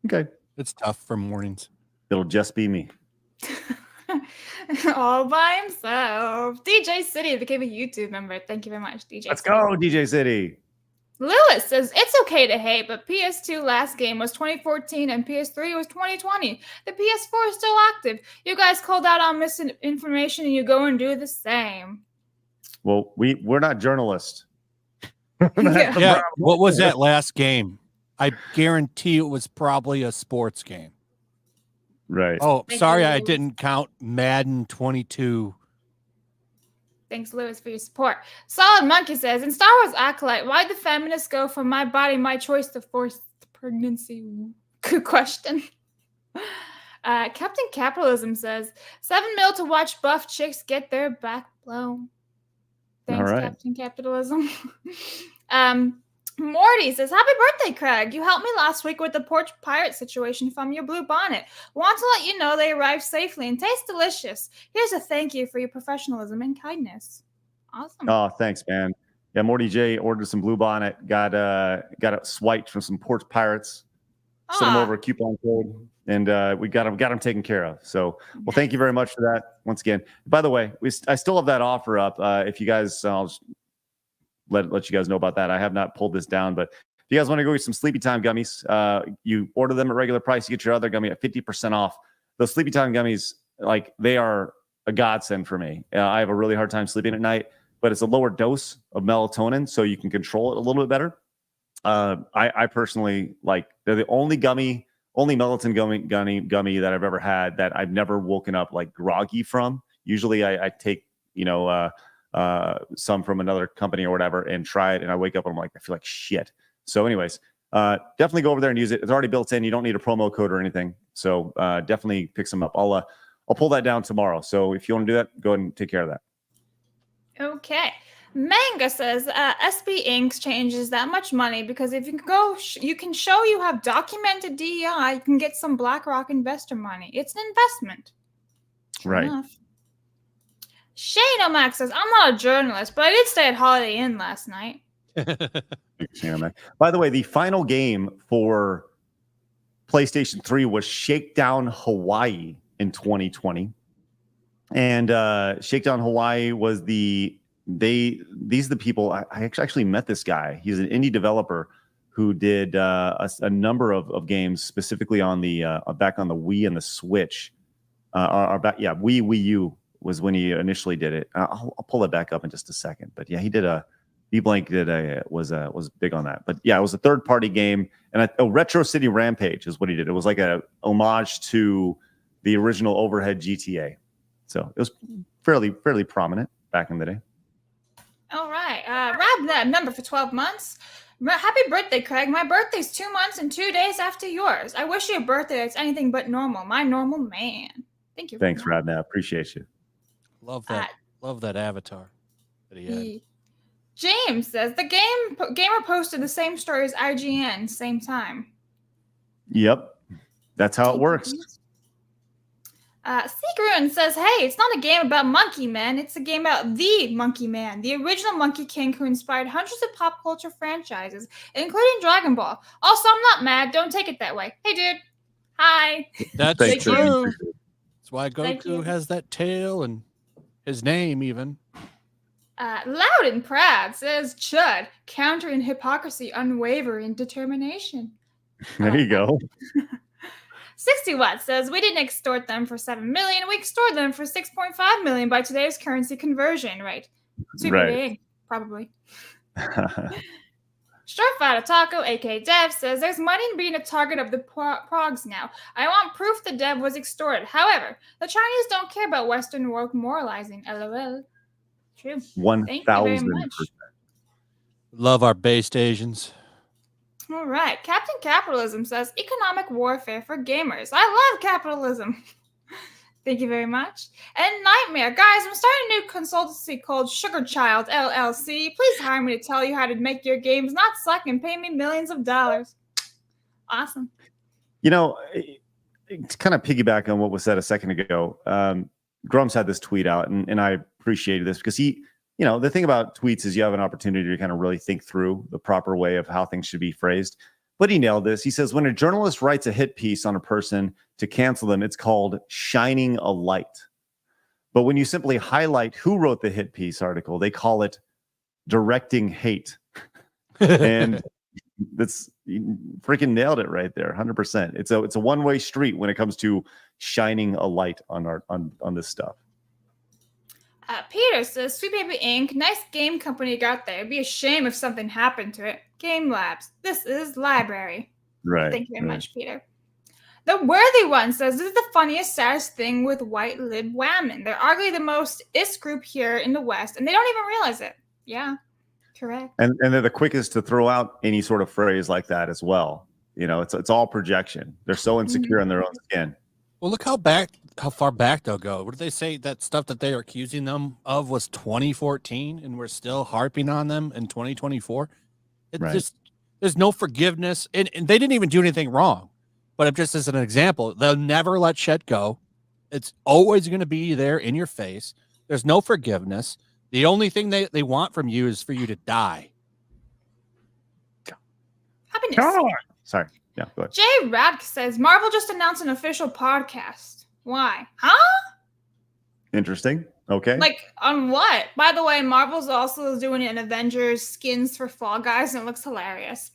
Okay. It's tough for mornings. It'll just be me. All by himself. DJ City became a YouTube member. Thank you very much, DJ Let's City. go, DJ City. Lewis says, it's okay to hate, but PS2 last game was 2014 and PS3 was 2020. The PS4 is still active. You guys called out on misinformation and you go and do the same. Well, we're not journalists. Yeah. What was that last game? I guarantee it was probably a sports game. Right. Oh, Thank sorry, you, I Lewis. didn't count Madden 22. Thanks, Lewis, for your support. Solid Monkey says, in Star Wars Acolyte, why'd the feminists go from my body, my choice to forced pregnancy? Good question. Captain Capitalism says, 7 mil to watch buff chicks get their back blown. Thanks, All right. Captain Capitalism. Morty says, happy birthday, Craig. You helped me last week with the porch pirate situation from your blue bonnet. Want to let you know they arrived safely and taste delicious. Here's a thank you for your professionalism and kindness. Awesome. Oh, thanks, man. Yeah, Morty J ordered some Blue Bonnet, got it swiped from some Porch Pirates, sent him over a coupon code, and we got him taken care of. So, well, thank you very much for that once again. By the way, I still have that offer up. If you guys, I'll just let you guys know about that. I have not pulled this down, but if you guys want to go get some Sleepy Time gummies, you order them at regular price, you get your other gummy at 50% off. Those Sleepy Time gummies, like, they are a godsend for me. I have a really hard time sleeping at night, but it's a lower dose of melatonin, so you can control it a little bit better. I personally, like, they're the only melatonin gummy that I've ever had that I've never woken up like groggy from. Usually I take, some from another company or whatever and try it, and I wake up and I'm like, I feel like shit. So anyways, definitely go over there and use it. It's already built in. You don't need a promo code or anything. So definitely pick some up. I'll pull that down tomorrow. So if you want to do that, go ahead and take care of that. Okay. Manga says SB Inc. changes that much money because if you can you can show you have documented DEI, you can get some BlackRock investor money. It's an investment. True Right. enough. Shane O'Mac says, I'm not a journalist, but I did stay at Holiday Inn last night. By the way, the final game for PlayStation 3 was Shakedown Hawaii in 2020. And Shakedown Hawaii was these are the people. I actually met this guy. He's an indie developer who did a number of games specifically on the back on the Wii and the Switch. Wii U was when he initially did it. I'll pull it back up in just a second. But yeah, he did B-Blank was big on that. But yeah, it was a third-party game, and a Retro City Rampage is what he did. It was like a homage to the original Overhead GTA. So it was fairly prominent back in the day. All right. Rab that number for 12 months. Happy birthday, Craig. My birthday's 2 months and 2 days after yours. I wish you a birthday that's anything but normal. My normal man. Thank you. Thanks, Radna. Appreciate you. Love that. Love that avatar that he had. James says the gamer posted the same story as IGN, same time. Yep. That's how it works. Seagrun says, hey, it's not a game about Monkey Man. It's a game about the Monkey Man, the original Monkey King who inspired hundreds of pop culture franchises, including Dragon Ball. Also, I'm not mad. Don't take it that way. Hey, dude. Hi. That's Thanks, true. dude. That's why Goku has that tail and his name even. Loud and Proud says, Chud, countering hypocrisy, unwavering determination. There you go. 60 Watt says, we didn't extort them for 7 million. We extorted them for 6.5 million by today's currency conversion rate. Super big, probably. Starfighter Taco, aka Dev, says, there's money in being a target of the progs now. I want proof the Dev was extorted. However, the Chinese don't care about Western woke moralizing. LOL. True. 1,000%. Love our based Asians. All right. Captain Capitalism says, economic warfare for gamers. I love capitalism. Thank you very much. And Nightmare. Guys, I'm starting a new consultancy called Sugar Child LLC. Please hire me to tell you how to make your games not suck and pay me millions of dollars. Awesome. You know, to kind of piggyback on what was said a second ago, Grumps had this tweet out, and I appreciated this because he, you know, the thing about tweets is you have an opportunity to kind of really think through the proper way of how things should be phrased. But he nailed this. He says, when a journalist writes a hit piece on a person to cancel them, it's called shining a light. But when you simply highlight who wrote the hit piece article, they call it directing hate. And that's freaking nailed it right there. 100%. It's a one-way street when it comes to shining a light on this stuff. Peter says, Sweet Baby Inc., nice game company you got there. It'd be a shame if something happened to it. Game Labs. This is library. Right. Thank you very much, Peter. The Worthy One says, this is the funniest, saddest thing with white lid women. They're arguably the most ist group here in the West, and they don't even realize it. Yeah, correct. And they're the quickest to throw out any sort of phrase like that as well. You know, it's all projection. They're so insecure in their own skin. Well, look how far back they'll go. What did they say? That stuff that they are accusing them of was 2014, and we're still harping on them in 2024. It's just, there's no forgiveness, and they didn't even do anything wrong. But just as an example, they'll never let shit go. It's always going to be there in your face. There's no forgiveness. The only thing they want from you is for you to die. Happiness. Oh, sorry. Yeah, go ahead. Jay Radk says, Marvel just announced an official podcast. Why? Huh? Interesting. Okay. Like, on what? By the way, Marvel's also doing an Avengers skins for Fall Guys, and it looks hilarious.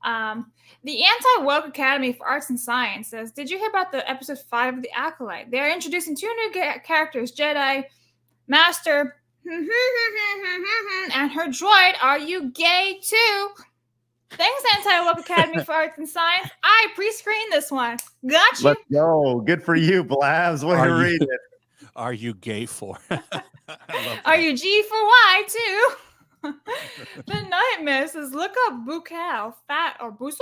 The Anti-Woke Academy for Arts and Science says, did you hear about the episode 5 of The Acolyte? They're introducing 2 new characters, Jedi Master and her droid. Are you gay too? Thanks, Anti-Woke Academy for Arts and Science. I pre-screened this one. Got you. Let's go. Good for you, Blabs. Way to read it. Are you gay for? Are you G for Y too? The Nightmare says, look up Bucal fat or Bucal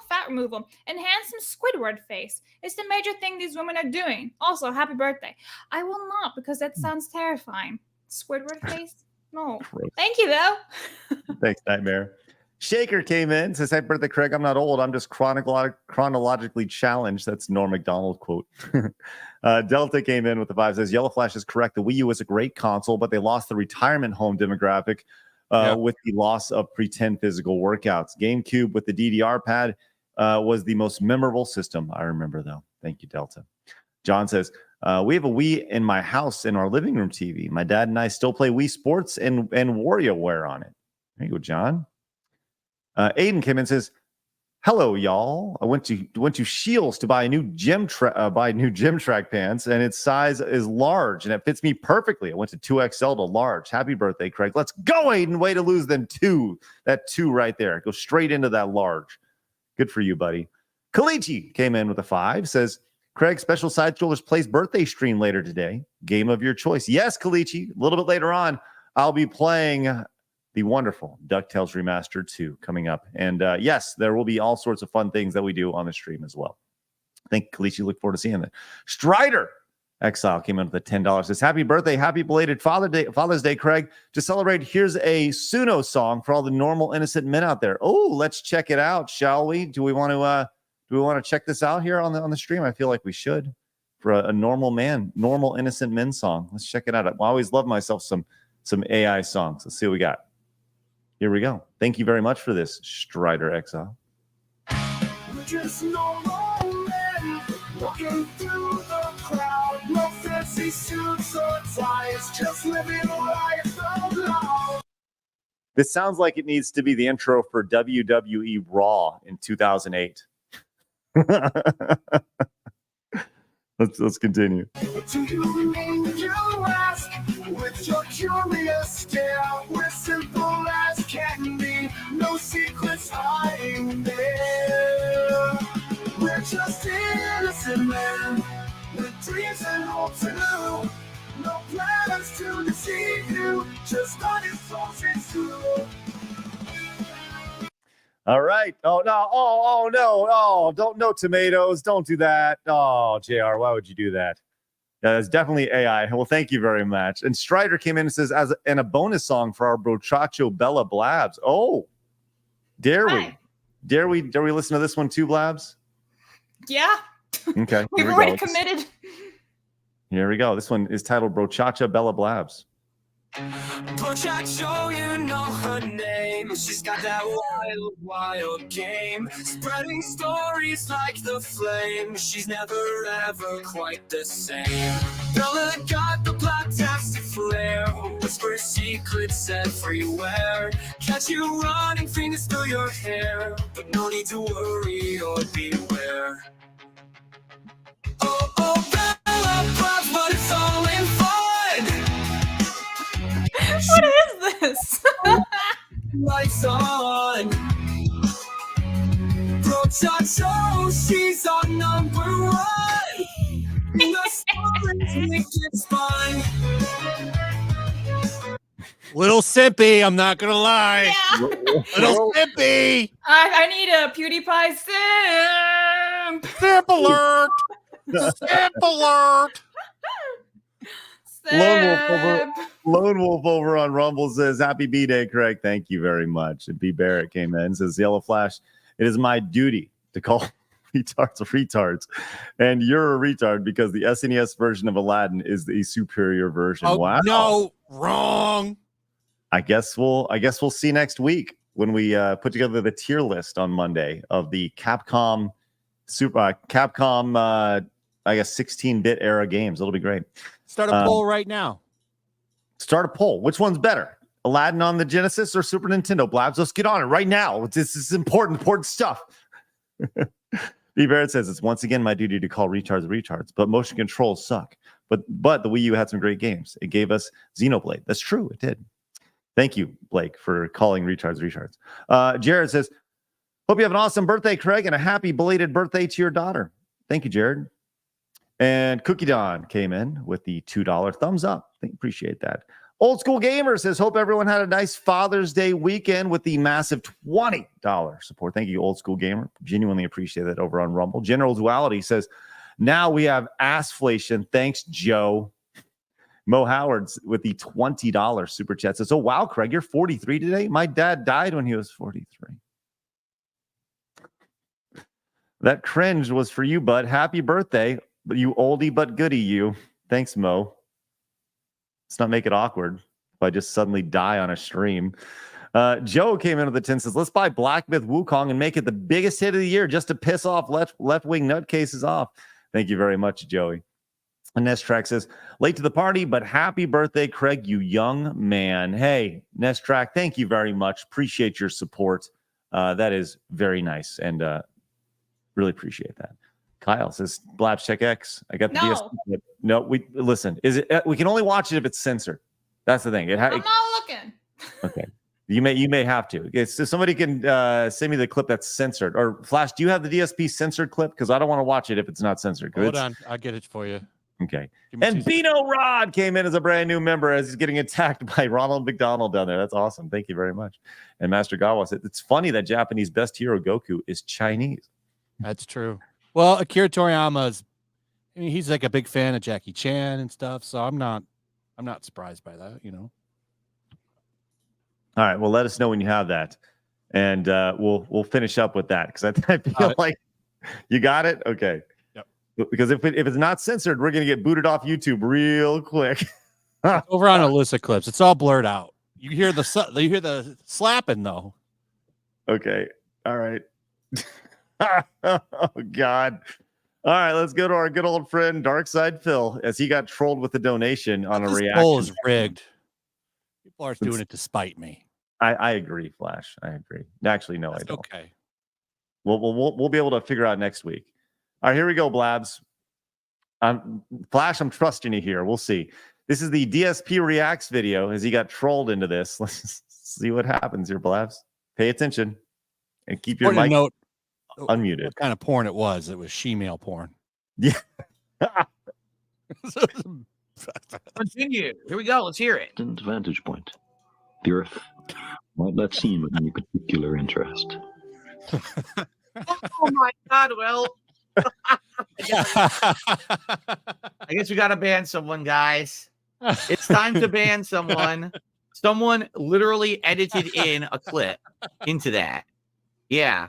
fat removal and handsome Squidward face. It's the major thing these women are doing. Also, happy birthday. I will not, because that sounds terrifying. Squidward face? No. Thank you though. Thanks, Nightmare. Shaker came in, says, happy birthday, Craig. I'm not old. I'm just chronologically challenged. That's Norm Macdonald quote. Delta came in with the 5, says, Yellow Flash is correct. The Wii U is a great console, but they lost the retirement home demographic with the loss of pretend physical workouts. GameCube with the DDR pad was the most memorable system I remember, though. Thank you, Delta. John says, we have a Wii in my house in our living room TV. My dad and I still play Wii Sports and WarioWare on it. There you go, John. Aiden came in and says, hello, y'all. I went to Shields to buy new gym track pants, and its size is large, and it fits me perfectly. I went to 2XL to large. Happy birthday, Craig. Let's go, Aiden. Way to lose them 2. That 2 right there. Go straight into that large. Good for you, buddy. Kalichi came in with a 5, says, Craig, Special Side Strollers plays birthday stream later today. Game of your choice. Yes, Kalichi. A little bit later on, I'll be playing the wonderful DuckTales Remastered 2 coming up. And yes, there will be all sorts of fun things that we do on the stream as well. I think Kalichi, look forward to seeing that. Strider Exile came in with a $10. Says, happy birthday, happy belated Father's Day, Craig. To celebrate, here's a Suno song for all the normal innocent men out there. Oh, let's check it out, shall we? Do we want to check this out here on the stream? I feel like we should. For a normal innocent men song. Let's check it out. I always love myself some AI songs. Let's see what we got. Here we go. Thank you very much for this, Strider Exile. We're just normal men walking through the crowd. No fancy suits or ties, just living life out loud. This sounds like it needs to be the intro for WWE Raw in 2008. Let's continue. Do you mean you ask with your curious stare? We're simple as can be, no secrets hiding there. We're just innocent men with dreams and hopes anew. No plans to deceive you, just honest souls and true. All right. Oh no. Oh no. Oh, don't, no tomatoes. Don't do that. Oh, JR, why would you do that? Yeah, it's definitely AI. Well, thank you very much. And Strider came in and says, and a bonus song for our brochacho Bella Blabs. Oh, dare we listen to this one too, Blabs? Yeah. Okay. We've already committed. Here we go. This one is titled Brochacha Bella Blabs. Brochacho, you know her name. She's got that wild, wild game, spreading stories like the flame. She's never ever quite the same. Bella got the black-tastic flair, whisper secrets everywhere. Catch you running fingers through your hair, but no need to worry or beware. Oh, Bella Blabs, but it's all in fun. What is this? Lights on. Brochacho, she's our number one. The stories make it fun. Little simpy, I'm not gonna lie. Yeah. Little simpy. I need a PewDiePie simp. Simp alert. Simp alert. Lone Wolf over on Rumble says, happy B-Day, Craig. Thank you very much. And B. Barrett came in and says, Yellow Flash, it is my duty to call retards. And you're a retard because the SNES version of Aladdin is the superior version. Oh, wow. no, wrong. I guess we'll see next week when we put together the tier list on Monday of the Capcom I guess 16-bit era games. It'll be great. Start a poll right now. Start a poll. Which one's better? Aladdin on the Genesis or Super Nintendo? Blabs, let's get on it right now. This is important stuff. B. Barrett says, it's once again my duty to call retards, but motion controls suck. But the Wii U had some great games. It gave us Xenoblade. That's true. It did. Thank you, Blake, for calling retards. Jared says, hope you have an awesome birthday, Craig, and a happy belated birthday to your daughter. Thank you, Jared. And Cookie Don came in with the $2 thumbs up. Appreciate that. Old School Gamer says, hope everyone had a nice Father's Day weekend with the massive $20 support. Thank you, Old School Gamer. Genuinely appreciate that over on Rumble. General Duality says, now we have assflation. Thanks, Joe. Mo Howard's with the $20 super chat says, oh, wow, Craig, you're 43 today? My dad died when he was 43. That cringe was for you, bud. Happy birthday. But you oldie but goodie, you. Thanks, Mo. Let's not make it awkward if I just suddenly die on a stream. Joe came in with the 10 says, let's buy Black Myth Wukong and make it the biggest hit of the year just to piss off left-wing nutcases off. Thank you very much, Joey. And Nestrack says, late to the party, but happy birthday, Craig, you young man. Hey, Nestrack, thank you very much. Appreciate your support. That is very nice and really appreciate that. Kyle says, Blabs, check X. I got the DSP clip. No, listen. Is it? We can only watch it if it's censored. That's the thing. I'm not looking. Okay. You may have to. So somebody can send me the clip that's censored. Or Flash, do you have the DSP censored clip? Because I don't want to watch it if it's not censored. Hold on, I'll get it for you. Okay. Give me And 2 seconds. Bino Rod came in as a brand new member as he's getting attacked by Ronald McDonald down there. That's awesome. Thank you very much. And Master Gawa said, it's funny that Japanese best hero Goku is Chinese. That's true. Well, Akira Toriyama's, I mean, he's like a big fan of Jackie Chan and stuff, so I'm not surprised by that, you know. All right. Well, let us know when you have that. And we'll finish up with that because I feel like you got it. Okay. Yep. Because if it's not censored, we're gonna get booted off YouTube real quick. Over on Alyssa clips, it's all blurred out. You hear the slapping though. Okay. All right. Oh God. All right, let's go to our good old friend Darkside Phil as he got trolled with a donation on a reaction. This poll is rigged. People are doing it to spite me. I agree, Flash. I agree. Actually, no, That's I don't. Okay. We'll be able to figure out next week. All right, here we go, Blabs. Flash, I'm trusting you here. We'll see. This is the DSP Reacts video as he got trolled into this. Let's see what happens here, Blabs. Pay attention and keep your mic unmuted. What kind of porn it was? It was she-male porn. Yeah. Continue. Here we go. Let's hear it. Vantage point. The Earth might not seem of any particular interest. Oh my God! Well, I guess we gotta ban someone, guys. It's time to ban someone. Someone literally edited in a clip into that. Yeah.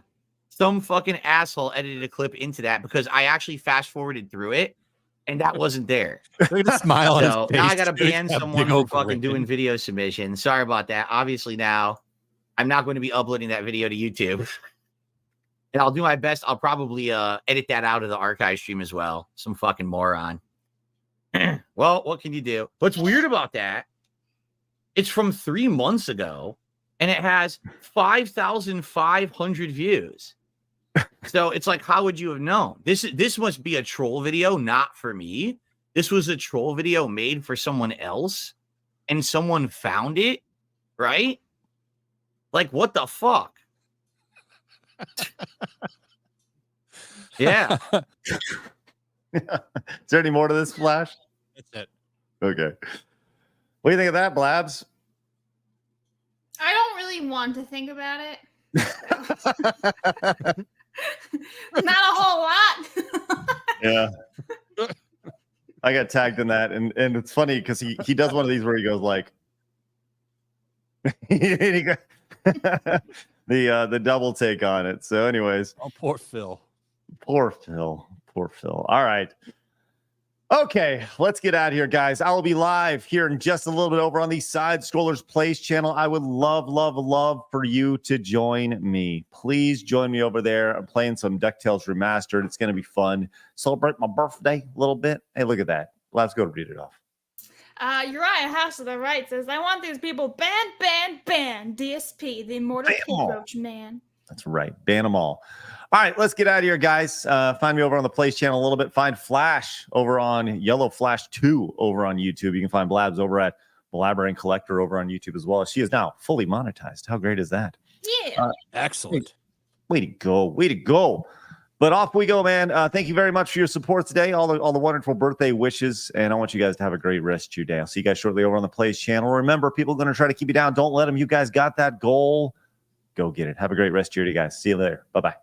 Some fucking asshole edited a clip into that because I actually fast forwarded through it and that wasn't there. Look at the smile on his So face. now I gotta ban That someone big for old fucking grin. doing video submission. Sorry about that. Obviously now I'm not going to be uploading that video to YouTube. And I'll do my best. I'll probably edit that out of the archive stream as well. Some fucking moron. Well, what can you do? What's weird about that? It's from 3 months ago, and it has 5,500 views. So it's like, how would you have known? This must be a troll video, not for me. This was a troll video made for someone else, and someone found it, right? Like, what the fuck? Yeah. Is there any more to this, Flash? That's it. Okay. What do you think of that, Blabs? I don't really want to think about it. Not a whole lot. Yeah. I got tagged in that, and it's funny because he does one of these where he goes like the double take on it. So, anyways. Oh, poor Phil. Poor Phil. Poor Phil. All right. Okay, let's get out of here, guys. I will be live here in just a little bit over on the Side Scrollers Plays channel. I would love for you to join me. Please join me over there. I'm playing some DuckTales Remastered. It's going to be fun. Celebrate my birthday a little bit. Hey, look at that. Let's go to read it off. Uriah House to the right says, I want these people banned. DSP, the immortal Ban 'em pig all. roach man. That's right. Ban them all. All right, let's get out of here, guys. Find me over on the Plays channel a little bit. Find Flash over on Yellow Flash 2 over on YouTube. You can find Blabs over at Blabbering Collector over on YouTube as well. She is now fully monetized. How great is that? Yeah. Excellent. Way to go. Way to go. But off we go, man. Thank you very much for your support today. All the wonderful birthday wishes. And I want you guys to have a great rest of your day. I'll see you guys shortly over on the Plays channel. Remember, people are going to try to keep you down. Don't let them. You guys got that goal. Go get it. Have a great rest of your day, guys. See you later. Bye-bye.